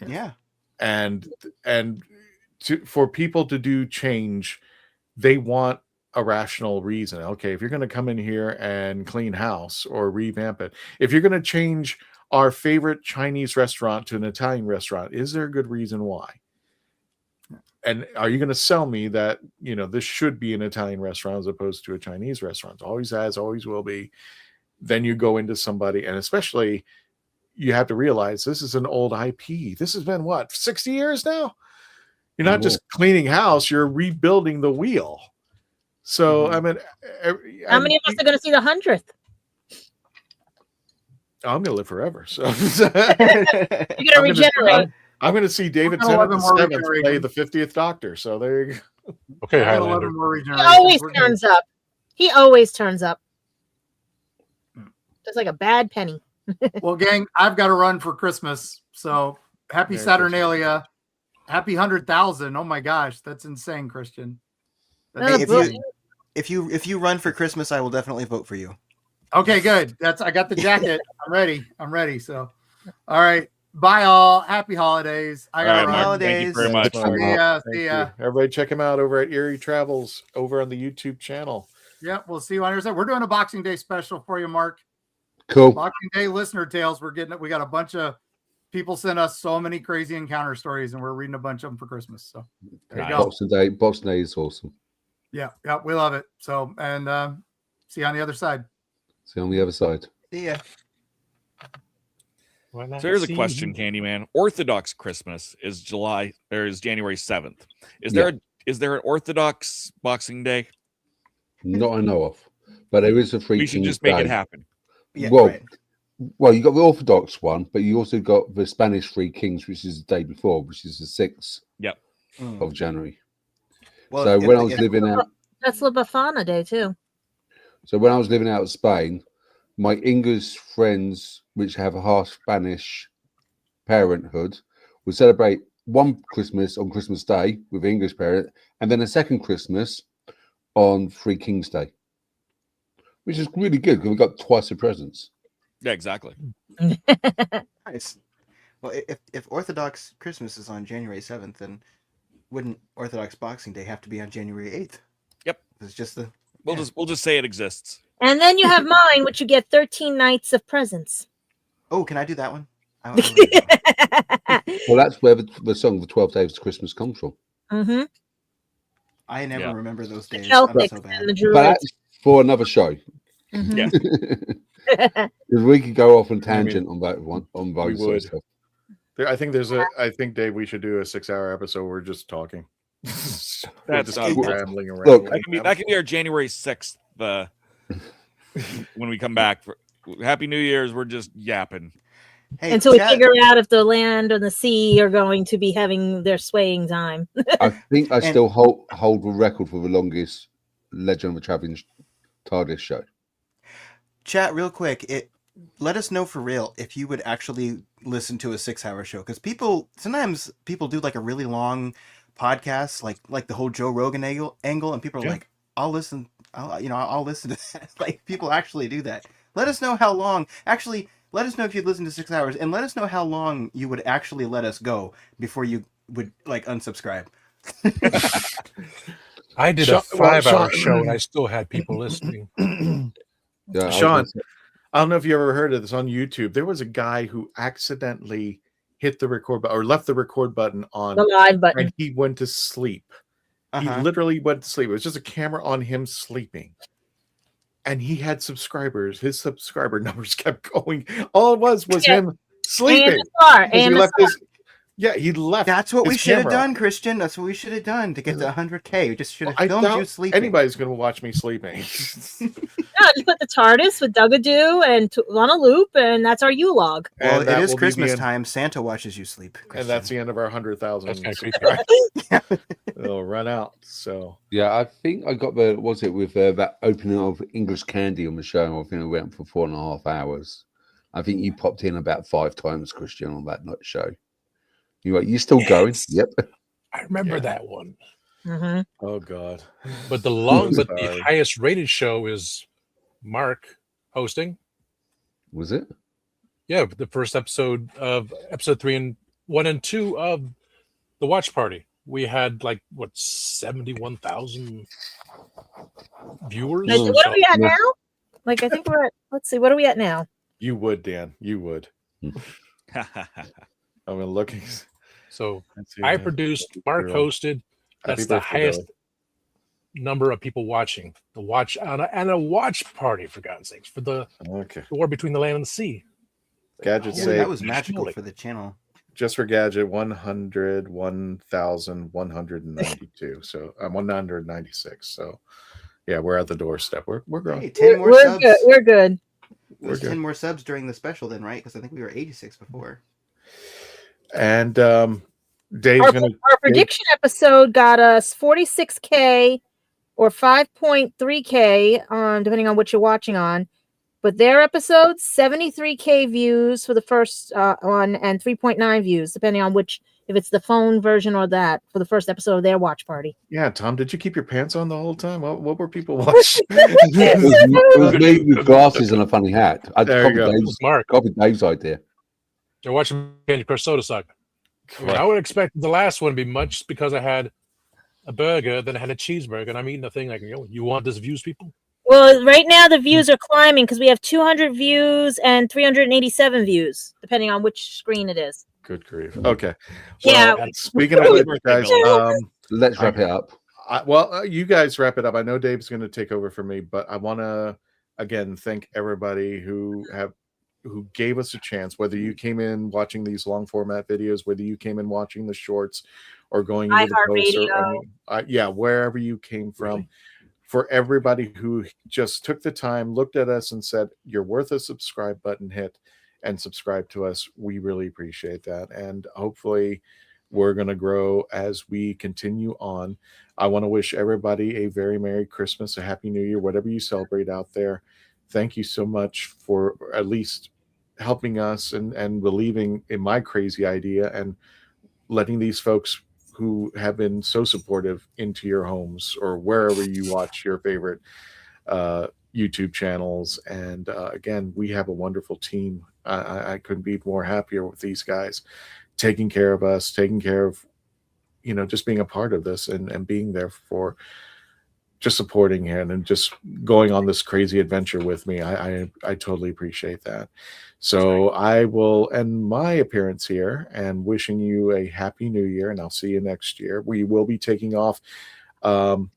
Yeah, and for people to do change, they want a rational reason. Okay, if you're going to come in here and clean house or revamp it, if you're going to change our favorite Chinese restaurant to an Italian restaurant, is there a good reason why? And are you going to sell me that, this should be an Italian restaurant as opposed to a Chinese restaurant? Always has, always will be. Then you go into somebody, and especially you have to realize this is an old IP. This has been 60 years now? You're not just cleaning house, you're rebuilding the wheel. So, I mean, how many of us are going to see the 100th? I'm going to live forever. So you're going to regenerate. I'm going to see David Tennant the play the 50th Doctor. So there you go. Okay, Highlander. He always turns up. He always turns up. Just like a bad penny. Well, gang, I've got to run for Christmas. So happy Merry Saturnalia. Happy 100,000. Oh my gosh, that's insane, Christian. Hey, if you run for Christmas, I will definitely vote for you. Okay, good. I got the jacket. I'm ready. So, all right. Bye, all. Happy holidays. I got holidays. Thank you very much. See ya. Everybody, check him out over at Eerie Travels over on the YouTube channel. Yeah, we'll see you on here. We're doing a Boxing Day special for you, Mark. Cool. Boxing Day listener tales. We got a bunch of people sent us so many crazy encounter stories, and we're reading a bunch of them for Christmas. So there you go. Boxing Day is awesome. Yeah, we love it. So, and see you on the other side. See you on the other side. See ya. So here's a question, Candyman. Orthodox Christmas is January 7th. Is there an Orthodox Boxing Day? Not I know of, but there is a free. We should just make it happen. Yeah, well, you got the Orthodox one, but you also got the Spanish Three Kings, which is the day before, which is the 6th of January. Well, so when I was living out, that's La Befana Day too. So when I was living out of Spain, my English friends, which have a half Spanish parenthood, would celebrate one Christmas on Christmas Day with the English parent, and then a second Christmas on Three Kings Day, which is really good because we got twice the presents. Yeah, exactly. Nice. Well, if Orthodox Christmas is on January 7th, then wouldn't Orthodox Boxing Day have to be on January 8th? Yep. It's just the We'll just say it exists. And then you have mine, which you get 13 nights of presents. Oh, can I do that one? Well, that's where the song "The 12 Days of Christmas" comes from. Mm-hmm. I never remember those days. I'm so bad. But that's for another show. Mm-hmm. Yeah. Because we could go off on tangent on that one. On those We would. stuff. I think Dave, we should do a 6-hour episode where we're just talking. That's just not rambling around. Look, that can be our January 6th. When we come back for Happy New Year's, we're just yapping. Hey, until we chat. figure out if the land and the sea are going to be having their swaying time. I think I still hold the record for the longest Legend of the Traveling TARDIS show. Chat, real quick. Let us know for real if you would actually listen to a 6-hour show, because sometimes people do like a really long podcast, like the whole Joe Rogan angle, and people are like, I'll listen to that. Like, people actually do that. Let us know how long. Actually, let us know if you'd listen to 6 hours, and let us know how long you would actually let us go before you would like unsubscribe. I did a 5-hour show and I still had people listening. Yeah, Sean, I don't know if you ever heard of this on YouTube. There was a guy who accidentally hit the record button or left the record button on the live button, and he went to sleep. He literally went to sleep. It was just a camera on him sleeping. And he had subscribers. His subscriber numbers kept going. All it was him sleeping. He left. That's what his we should have camera. done, Christian. That's what we should have done to get to 100K. We just should have filmed you sleeping. Anybody's going to watch me sleeping. Yeah, you put the TARDIS with Dugadoo and on a loop, and that's our U-log. Well, it is Christmas time. Santa watches you sleep, Christian. And that's the end of our 100,000 subscribers. It'll run out. So yeah, I think I got with that opening of English Candy on the show. I think I went for 4.5 hours. I think you popped in about 5 times, Christian, on that night show. You still going? Yep. I remember that one. Mm-hmm. Oh God! But the highest rated show is Mark hosting. Was it? Yeah, the first episode 1 and 2 of the Watch Party. We had 71,000 viewers. What are we at now? I think we're at. Let's see. What are we at now? You would, Dan. You would. I'm looking. So I produced, Mark hosted. That's the highest number of people watching. The watch and a watch party, for God's sakes, for the war between the land and the sea. Gadget that was magical for the channel. Just for Gadget, 101,192. So I'm 196. So yeah, we're at the doorstep. We're growing. Hey, 10 more subs. Good. We're good. There's 10 more subs during the special then, right? Because I think we were 86 before. And Dave's our prediction episode got us 46K or 5.3K depending on what you're watching on. But their episodes, 73K views for the first one and 3.9 views, depending on if it's the phone version or that, for the first episode of their watch party. Yeah, Tom, did you keep your pants on the whole time? What were people watching? It was me with glasses and a funny hat. There you go. Copied Dave's idea. They're watching Candy Crush Soda Suck. I would expect the last one to be much because I had a burger, then I had a cheeseburger, and I'm eating the thing you want this views, people? Well, right now the views are climbing because we have 200 views and 387 views, depending on which screen it is. Good grief. Okay. Well, yeah. Speaking of which, guys, let's wrap it up. You guys wrap it up. I know Dave's going to take over for me, but I want to again thank everybody who gave us a chance, whether you came in watching these long format videos, whether you came in watching the shorts or going into the posts, wherever you came from. Really? For everybody who just took the time, looked at us and said, you're worth a subscribe button hit and subscribe to us. We really appreciate that. And hopefully we're going to grow as we continue on. I want to wish everybody a very Merry Christmas, a Happy New Year, whatever you celebrate out there. Thank you so much for at least helping us and believing in my crazy idea and letting these folks who have been so supportive into your homes or wherever you watch your favorite YouTube channels. And again, we have a wonderful team. I couldn't be more happier with these guys taking care of us, taking care of, just being a part of this and being there for just supporting him and just going on this crazy adventure with me. I totally appreciate that. So I will end my appearance here and wishing you a Happy New Year, and I'll see you next year. We will be taking off. We'll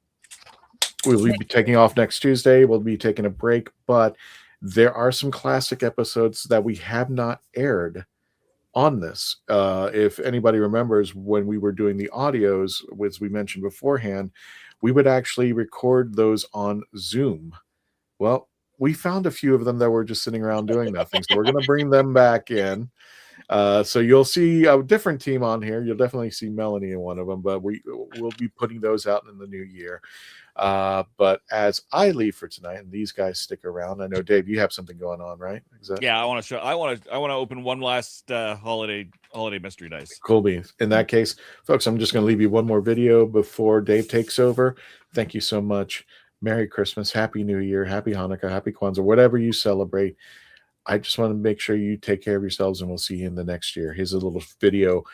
be taking off next Tuesday. We'll be taking a break, but there are some classic episodes that we have not aired on this. If anybody remembers when we were doing the audios, as we mentioned beforehand, we would actually record those on Zoom. Well, we found a few of them that were just sitting around doing nothing. So we're going to bring them back in. So you'll see a different team on here. You'll definitely see Melanie in one of them, but we'll be putting those out in the new year. But as I leave for tonight, and these guys stick around, I know Dave, you have something going on, right? Exactly. Yeah, I want to open one last holiday mystery dice. Cool beans. In that case, folks, I'm just going to leave you one more video before Dave takes over. Thank you so much. Merry Christmas, Happy New Year, Happy Hanukkah, Happy Kwanzaa, whatever you celebrate. I just want to make sure you take care of yourselves, and we'll see you in the next year. Here's a little video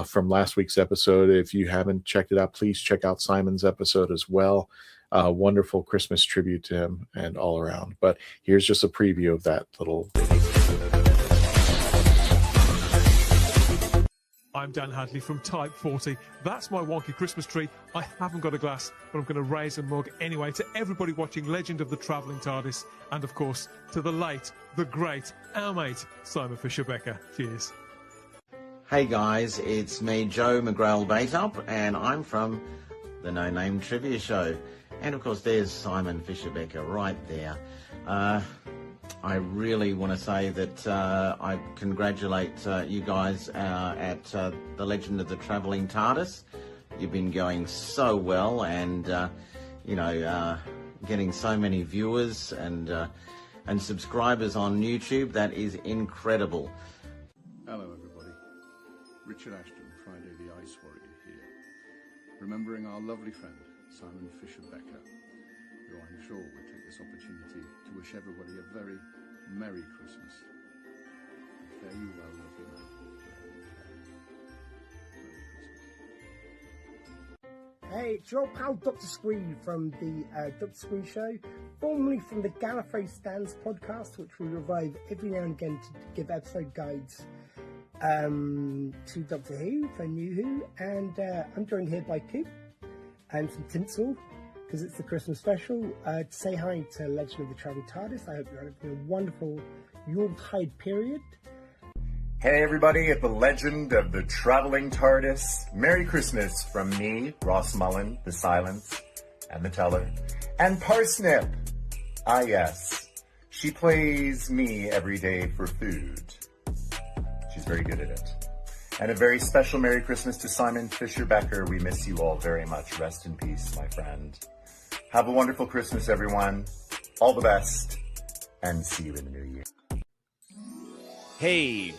from last week's episode. If you haven't checked it out, please check out Simon's episode as well. Wonderful Christmas tribute to him and all around. But here's just a preview of that little video. I'm Dan Hadley from Type 40. That's my wonky Christmas tree. I haven't got a glass, but I'm going to raise a mug anyway to everybody watching Legend of the Traveling TARDIS, and of course to the late, the great, our mate, Simon Fisher-Becker. Cheers. Hey guys, it's me, Joe McGrail-Bateup, and I'm from the No Name Trivia Show. And of course there's Simon Fisher-Becker right there. I really want to say that I congratulate you guys at the Legend of the Traveling TARDIS. You've been going so well, and getting so many viewers and subscribers on YouTube. That is incredible. Hello everybody, Richard Ashton, Friday the Ice Warrior here, remembering our lovely friend Simon Fisher-Becker, who I'm sure will take this opportunity to wish everybody a very Merry Christmas. And fare you well, lovely man. Hey, it's your pal Dr. Squee from the Dr. Squee Show, formerly from the Gallifrey Stands podcast, which we revive every now and again to give episode guides to Doctor Who for New Who, and I'm joined here by Coop and some tinsel, because it's the Christmas special, to say hi to Legend of the Traveling TARDIS. I hope you're having a wonderful Yuletide period. Hey everybody at the Legend of the Traveling TARDIS. Merry Christmas from me, Ross Mullen, the Silence, and the Teller, and Parsnip. Ah yes, she plays me every day for food. She's very good at it. And a very special Merry Christmas to Simon Fisher-Becker. We miss you all very much. Rest in peace, my friend. Have a wonderful Christmas, everyone. All the best, and see you in the new year. Hey,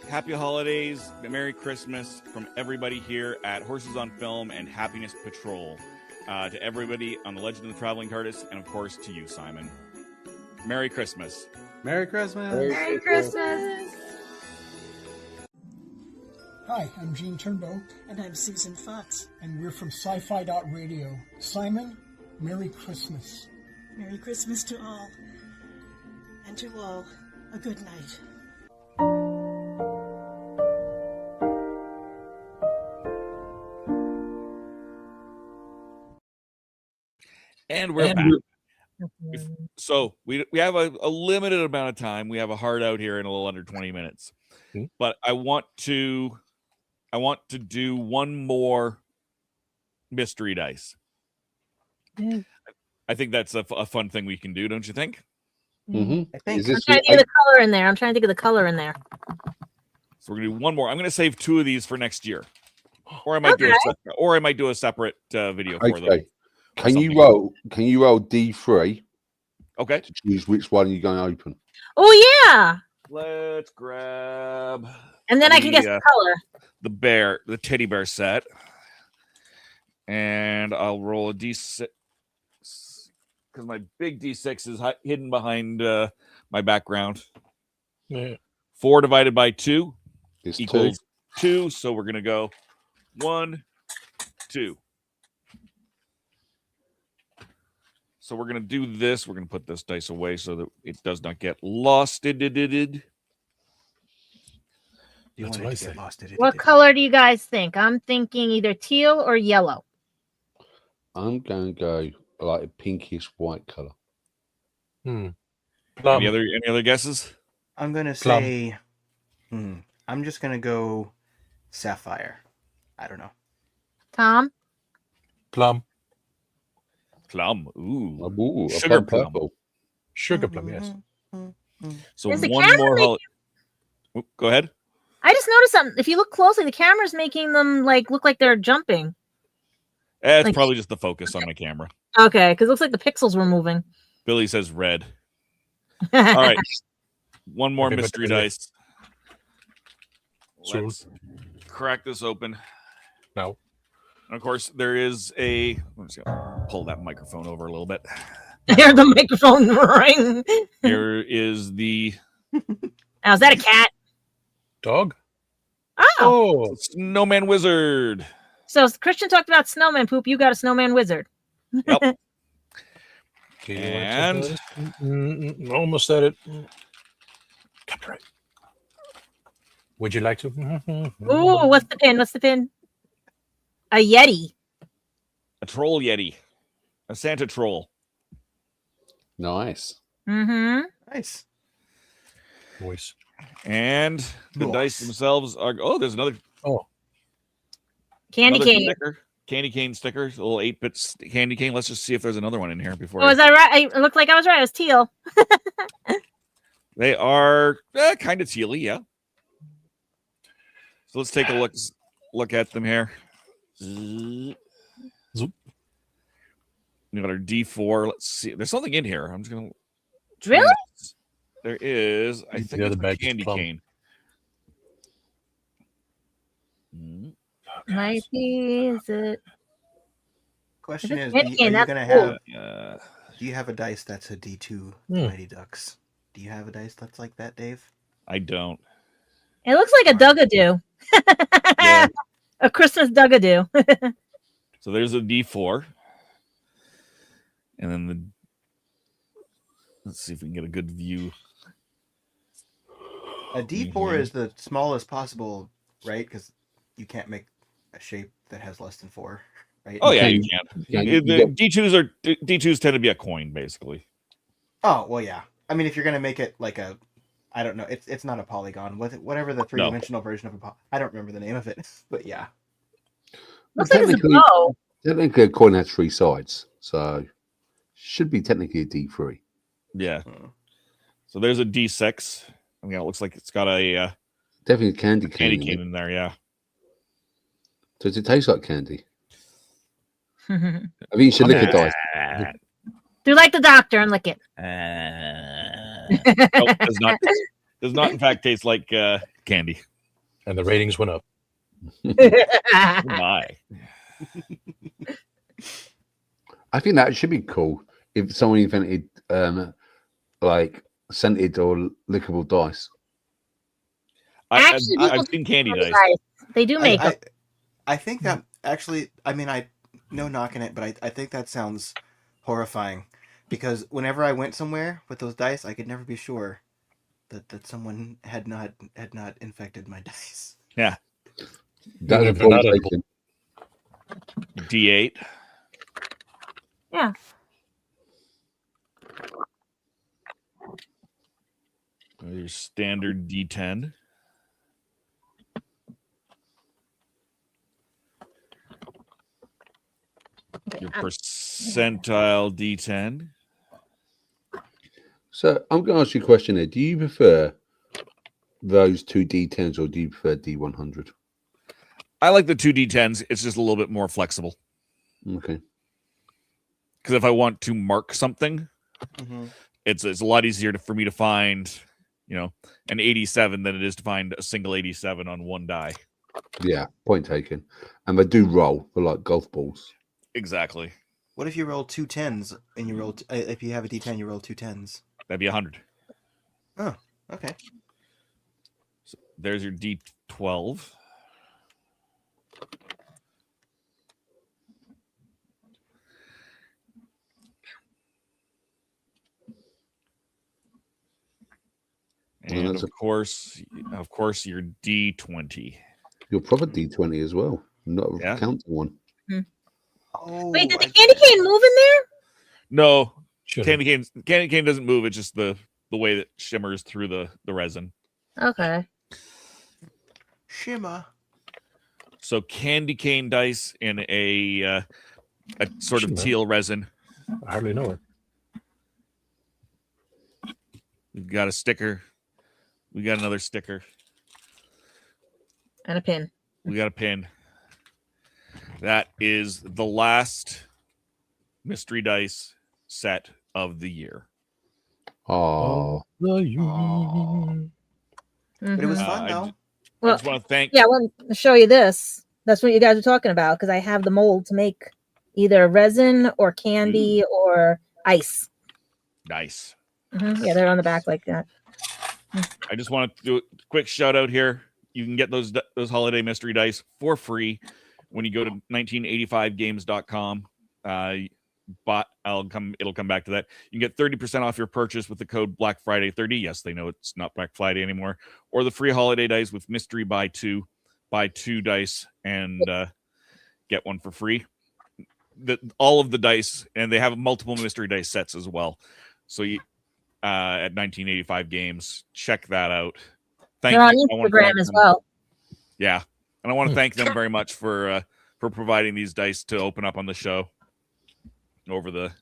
happy holidays, Merry Christmas from everybody here at Horses on Film and Happiness Patrol. To everybody on the Legend of the Traveling TARDIS, and of course to you, Simon. Merry Christmas. Merry Christmas. Merry Christmas. Hi, I'm Gene Turnbow. And I'm Susan Fox. And we're from Sci-Fi.radio. Simon, Merry Christmas. Merry Christmas to all. And to all, a good night. And we're back. So we have a limited amount of time. We have a hard out here in a little under 20 minutes. But I want to do one more mystery dice. I think that's a fun thing we can do, don't you think? Mm-hmm. I'm trying to think of the color in there. So we're gonna do one more. I'm gonna save two of these for next year, or I might do a separate video for them. Can you roll D3? Okay. To choose which one you're going to open. Oh yeah. Let's grab. And then I can guess the color. The teddy bear set, and I'll roll a D6 because my big D6 is hidden behind my background. Yeah. 4 divided by 2 equals 2. 2. So we're gonna go 1, 2. So we're going to do this. We're going to put this dice away so that it does not get lost. What color do you guys think? I'm thinking either teal or yellow. I'm going to go like a pinkish white color. Any other guesses? I'm going to say, I'm just going to go sapphire. I don't know. Tom? Plum. Ooh. Ooh, Sugar plum. Purple. Sugar plum, yes. So Is the one camera more. making- Go ahead. I just noticed something. If you look closely, the camera's making them look like they're jumping. It's Like- probably just the focus on my camera. Okay, because it looks like the pixels were moving. Billy says red. All right. One more Okay, but mystery then the- dice. Let's crack this open. No. And of course, there is a. I'm just gonna pull that microphone over a little bit. I heard the microphone ring. Here is the. Now, is that a cat? Dog? Oh. Snowman Wizard. So Christian talked about snowman poop. You got a snowman wizard. Yep. Do you want And- to almost said it. Copyright. Would you like to? Ooh, what's the pin? What's the pin? A Yeti. A troll Yeti. A Santa troll. Nice. Mm-hmm. Nice. Voice. And the dice themselves are. Oh, there's another. Oh. Candy another cane. sticker. Candy cane stickers. A little 8-bit candy cane. Let's just see if there's another one in here before. Oh, was I right? It looked like I was right. It was teal. They are kind of tealy, yeah. So let's take a look at them here. We got our D4. Let's see. There's something in here. I'm just gonna. Really? There is. I think The it's other a bag is candy plum. cane. Might be. Is it? Question Is is, it are you that's gonna cool. have? Do you have a dice that's a D2 Hmm. Mighty Ducks? Do you have a dice that's like that, Dave? I don't. It looks like a Dugadoo. A Christmas Dugadoo. So there's a D4. And then the. Let's see if we can get a good view. A D4 is the smallest possible, right? Because you can't make a shape that has less than 4, right? Oh yeah, you can. you The D2s tend to be a coin, basically. Oh well, yeah. I mean, if you're gonna make it like a, I don't know, it's not a polygon. Whatever the 3-dimensional version of I don't remember the name of it, but yeah. Looks like it's a bow. Technically, a coin has 3 sides, so should be technically a D3. Yeah. So there's a D6. I mean, it looks like it's got a Definitely a candy cane. candy in cane it. in there. Yeah. Does it taste like candy? Do I think you should lick a dice. like the doctor and lick it. Nope, does not in fact taste like candy. And the ratings went up. Oh my. I think that should be cool if someone invented like scented or lickable dice. I've people seen do candy make dice. dice. They do make them. I think that actually, I mean, no knocking it, but I think that sounds horrifying because whenever I went somewhere with those dice, I could never be sure that someone had not infected my dice. Yeah. That's a if they're not point edible. taken. D8. Yeah. Your standard D10. Your percentile D10. So I'm going to ask you a question here. Do you prefer those 2 D10s or do you prefer D100? I like the 2 D10s. It's just a little bit more flexible. Okay. Because if I want to mark something, it's a lot easier for me to find, an 87 than it is to find a single 87 on one die. Yeah, point taken. And they do roll for like golf balls. Exactly. What if you roll 2 10s and you roll? If you have a D10, you roll 2 10s. That'd be 100. Oh, okay. So there's your D12. And that's of course, your D20. Your proper D20 as well, not a Yeah. counter one. Oh, Wait, did the candy cane move in there? No, Shouldn't. candy cane doesn't move. It's just the way that shimmers through the resin. Okay. Shimmer. So candy cane dice in a sort of Shimmer. teal resin. I hardly know it. We've got a sticker. We got another sticker. And a pin. We got a pin. That is the last mystery dice set of the year. Oh. But it was fun, I though. Well, just want to thank. Yeah, I want to show you this. That's what you guys are talking about because I have the mold to make either resin or candy or ice. Nice. Yeah, they're on the back like that. I just want to do a quick shout out here. You can get those holiday mystery dice for free when you go to 1985games.com. But it'll come back to that. You can get 30% off your purchase with the code Black Friday 30. Yes, they know it's not Black Friday anymore. Or the free holiday dice with mystery buy two dice and get one for free. All of the dice, and they have multiple mystery dice sets as well. So you at 1985 Games, check that out. They're on Instagram as well. Yeah, and I want to thank them very much for providing these dice to open up on the show over the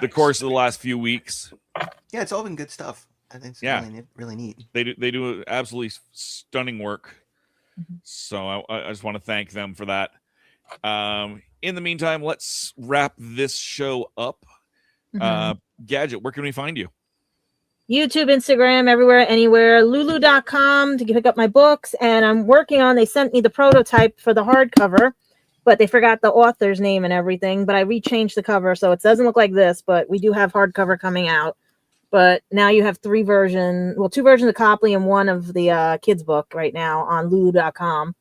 course of the last few weeks. Yeah, it's all been good stuff. I think it's really neat. They do absolutely stunning work. So I just want to thank them for that. In the meantime, let's wrap this show up. Gadget, where can we find you? YouTube, Instagram, everywhere, anywhere. Lulu.com to pick up my books. And I'm working on, they sent me the prototype for the hardcover, but they forgot the author's name and everything. But I rechanged the cover, so it doesn't look like this, but we do have hardcover coming out. But now you have 2 versions of Copley and one of the kids' book right now on Lulu.com.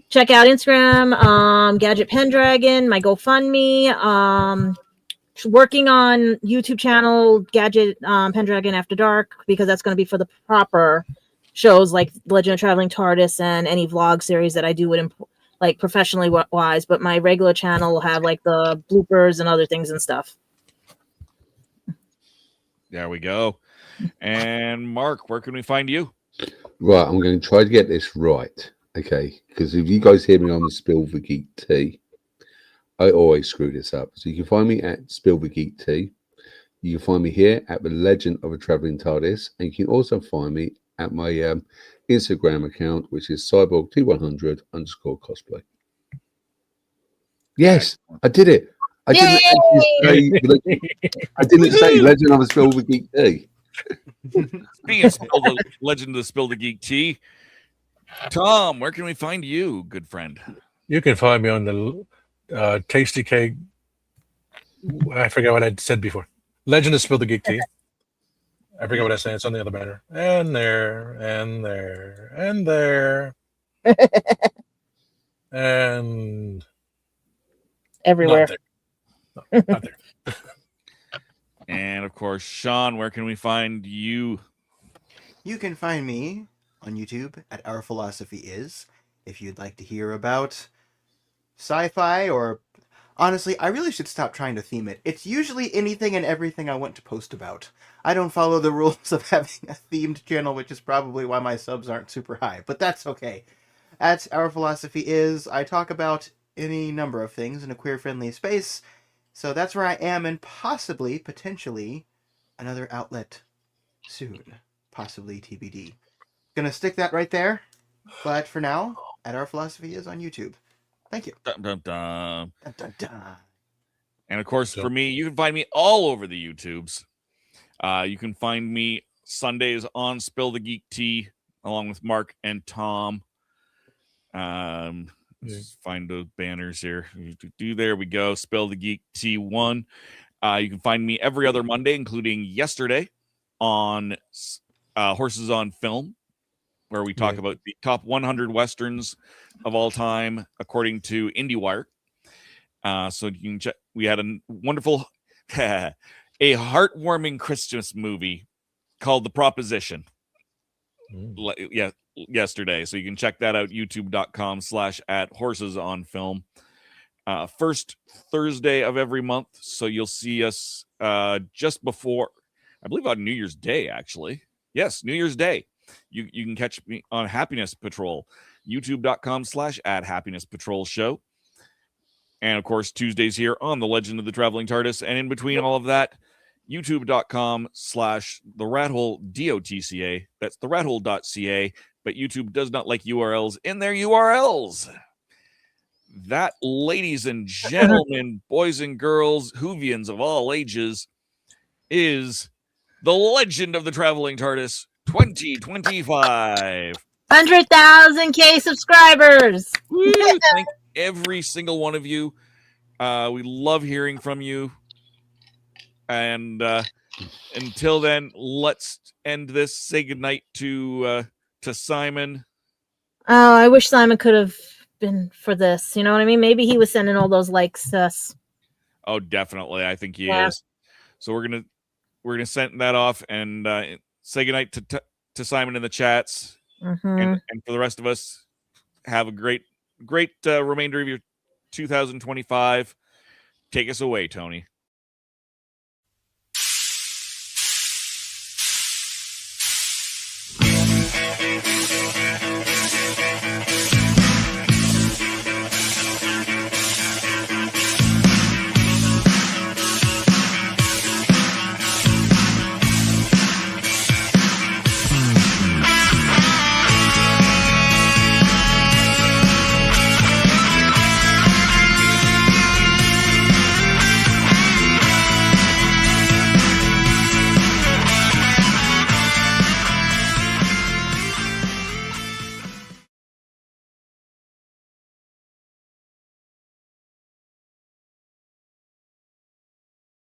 Check out Instagram, Gadget Pendragon, my GoFundMe. Working on YouTube channel Gadget Pendragon After Dark because that's going to be for the proper shows like Legend of Traveling TARDIS and any vlog series that I do with like professionally wise. But my regular channel will have like the bloopers and other things and stuff. There we go. And Mark, where can we find you? Right, I'm going to try to get this right. Okay, because if you guys hear me on the Spill the Geek Tea, I always screw this up. So you can find me at Spill the Geek Tea. You can find me here at The Legend of a Traveling TARDIS. And you can also find me at my Instagram account, which is cyborg2100_cosplay. Yes, I did it. I didn't say Legend of a Spill the Geek Tea. Speaking of Legend of the Spill the Geek Tea, Tom, where can we find you, good friend? You can find me on the Tasty Cake. I forgot what I said before. Legend of Spill the Geek Tea. I forget what I said. It's on the other banner. And there, and there, and there. And everywhere. Not there. And of course, Sean, where can we find you? You can find me on YouTube at Our Philosophy Is if you'd like to hear about sci-fi or honestly, I really should stop trying to theme it. It's usually anything and everything I want to post about. I don't follow the rules of having a themed channel, which is probably why my subs aren't super high, but that's okay. At Our Philosophy Is, I talk about any number of things in a queer-friendly space, so that's where I am, and possibly, potentially, another outlet soon. Possibly TBD. Gonna stick that right there, but for now, at Our Philosophy Is on YouTube. Thank you. Dun, dun, dun. Dun, dun, dun. And of course, for me, you can find me all over the YouTubes. You can find me Sundays on Spill the Geek Tea, along with Mark and Tom. Let's find those banners here. There we go. Spill the Geek Tea 1. You can find me every other Monday, including yesterday, on Horses on Film, where we talk about the top 100 Westerns of all time, according to IndieWire. So you can check. We had a wonderful, a heartwarming Christmas movie called The Proposition. Yesterday. So you can check that out, youtube.com/@horsesonfilm. First Thursday of every month. So you'll see us just before, I believe on New Year's Day, actually. Yes, New Year's Day. You can catch me on Happiness Patrol, youtube.com/@happinesspatrol show. And of course, Tuesdays here on The Legend of the Traveling TARDIS. And in between all of that, youtube.com/therathole.dotca. That's therathole.ca, but YouTube does not like URLs in their URLs. That, ladies and gentlemen, boys and girls, Whovians of all ages, is the Legend of the Traveling TARDIS 2025. 100,000 subscribers. Thank every single one of you. We love hearing from you. And until then, let's end this. Say goodnight to Simon. Oh, I wish Simon could have been for this. You know what I mean? Maybe he was sending all those likes to us. Oh, definitely. I think he is. So we're gonna send that off and say goodnight to Simon in the chats. And for the rest of us, have a great remainder of your 2025. Take us away, Tony.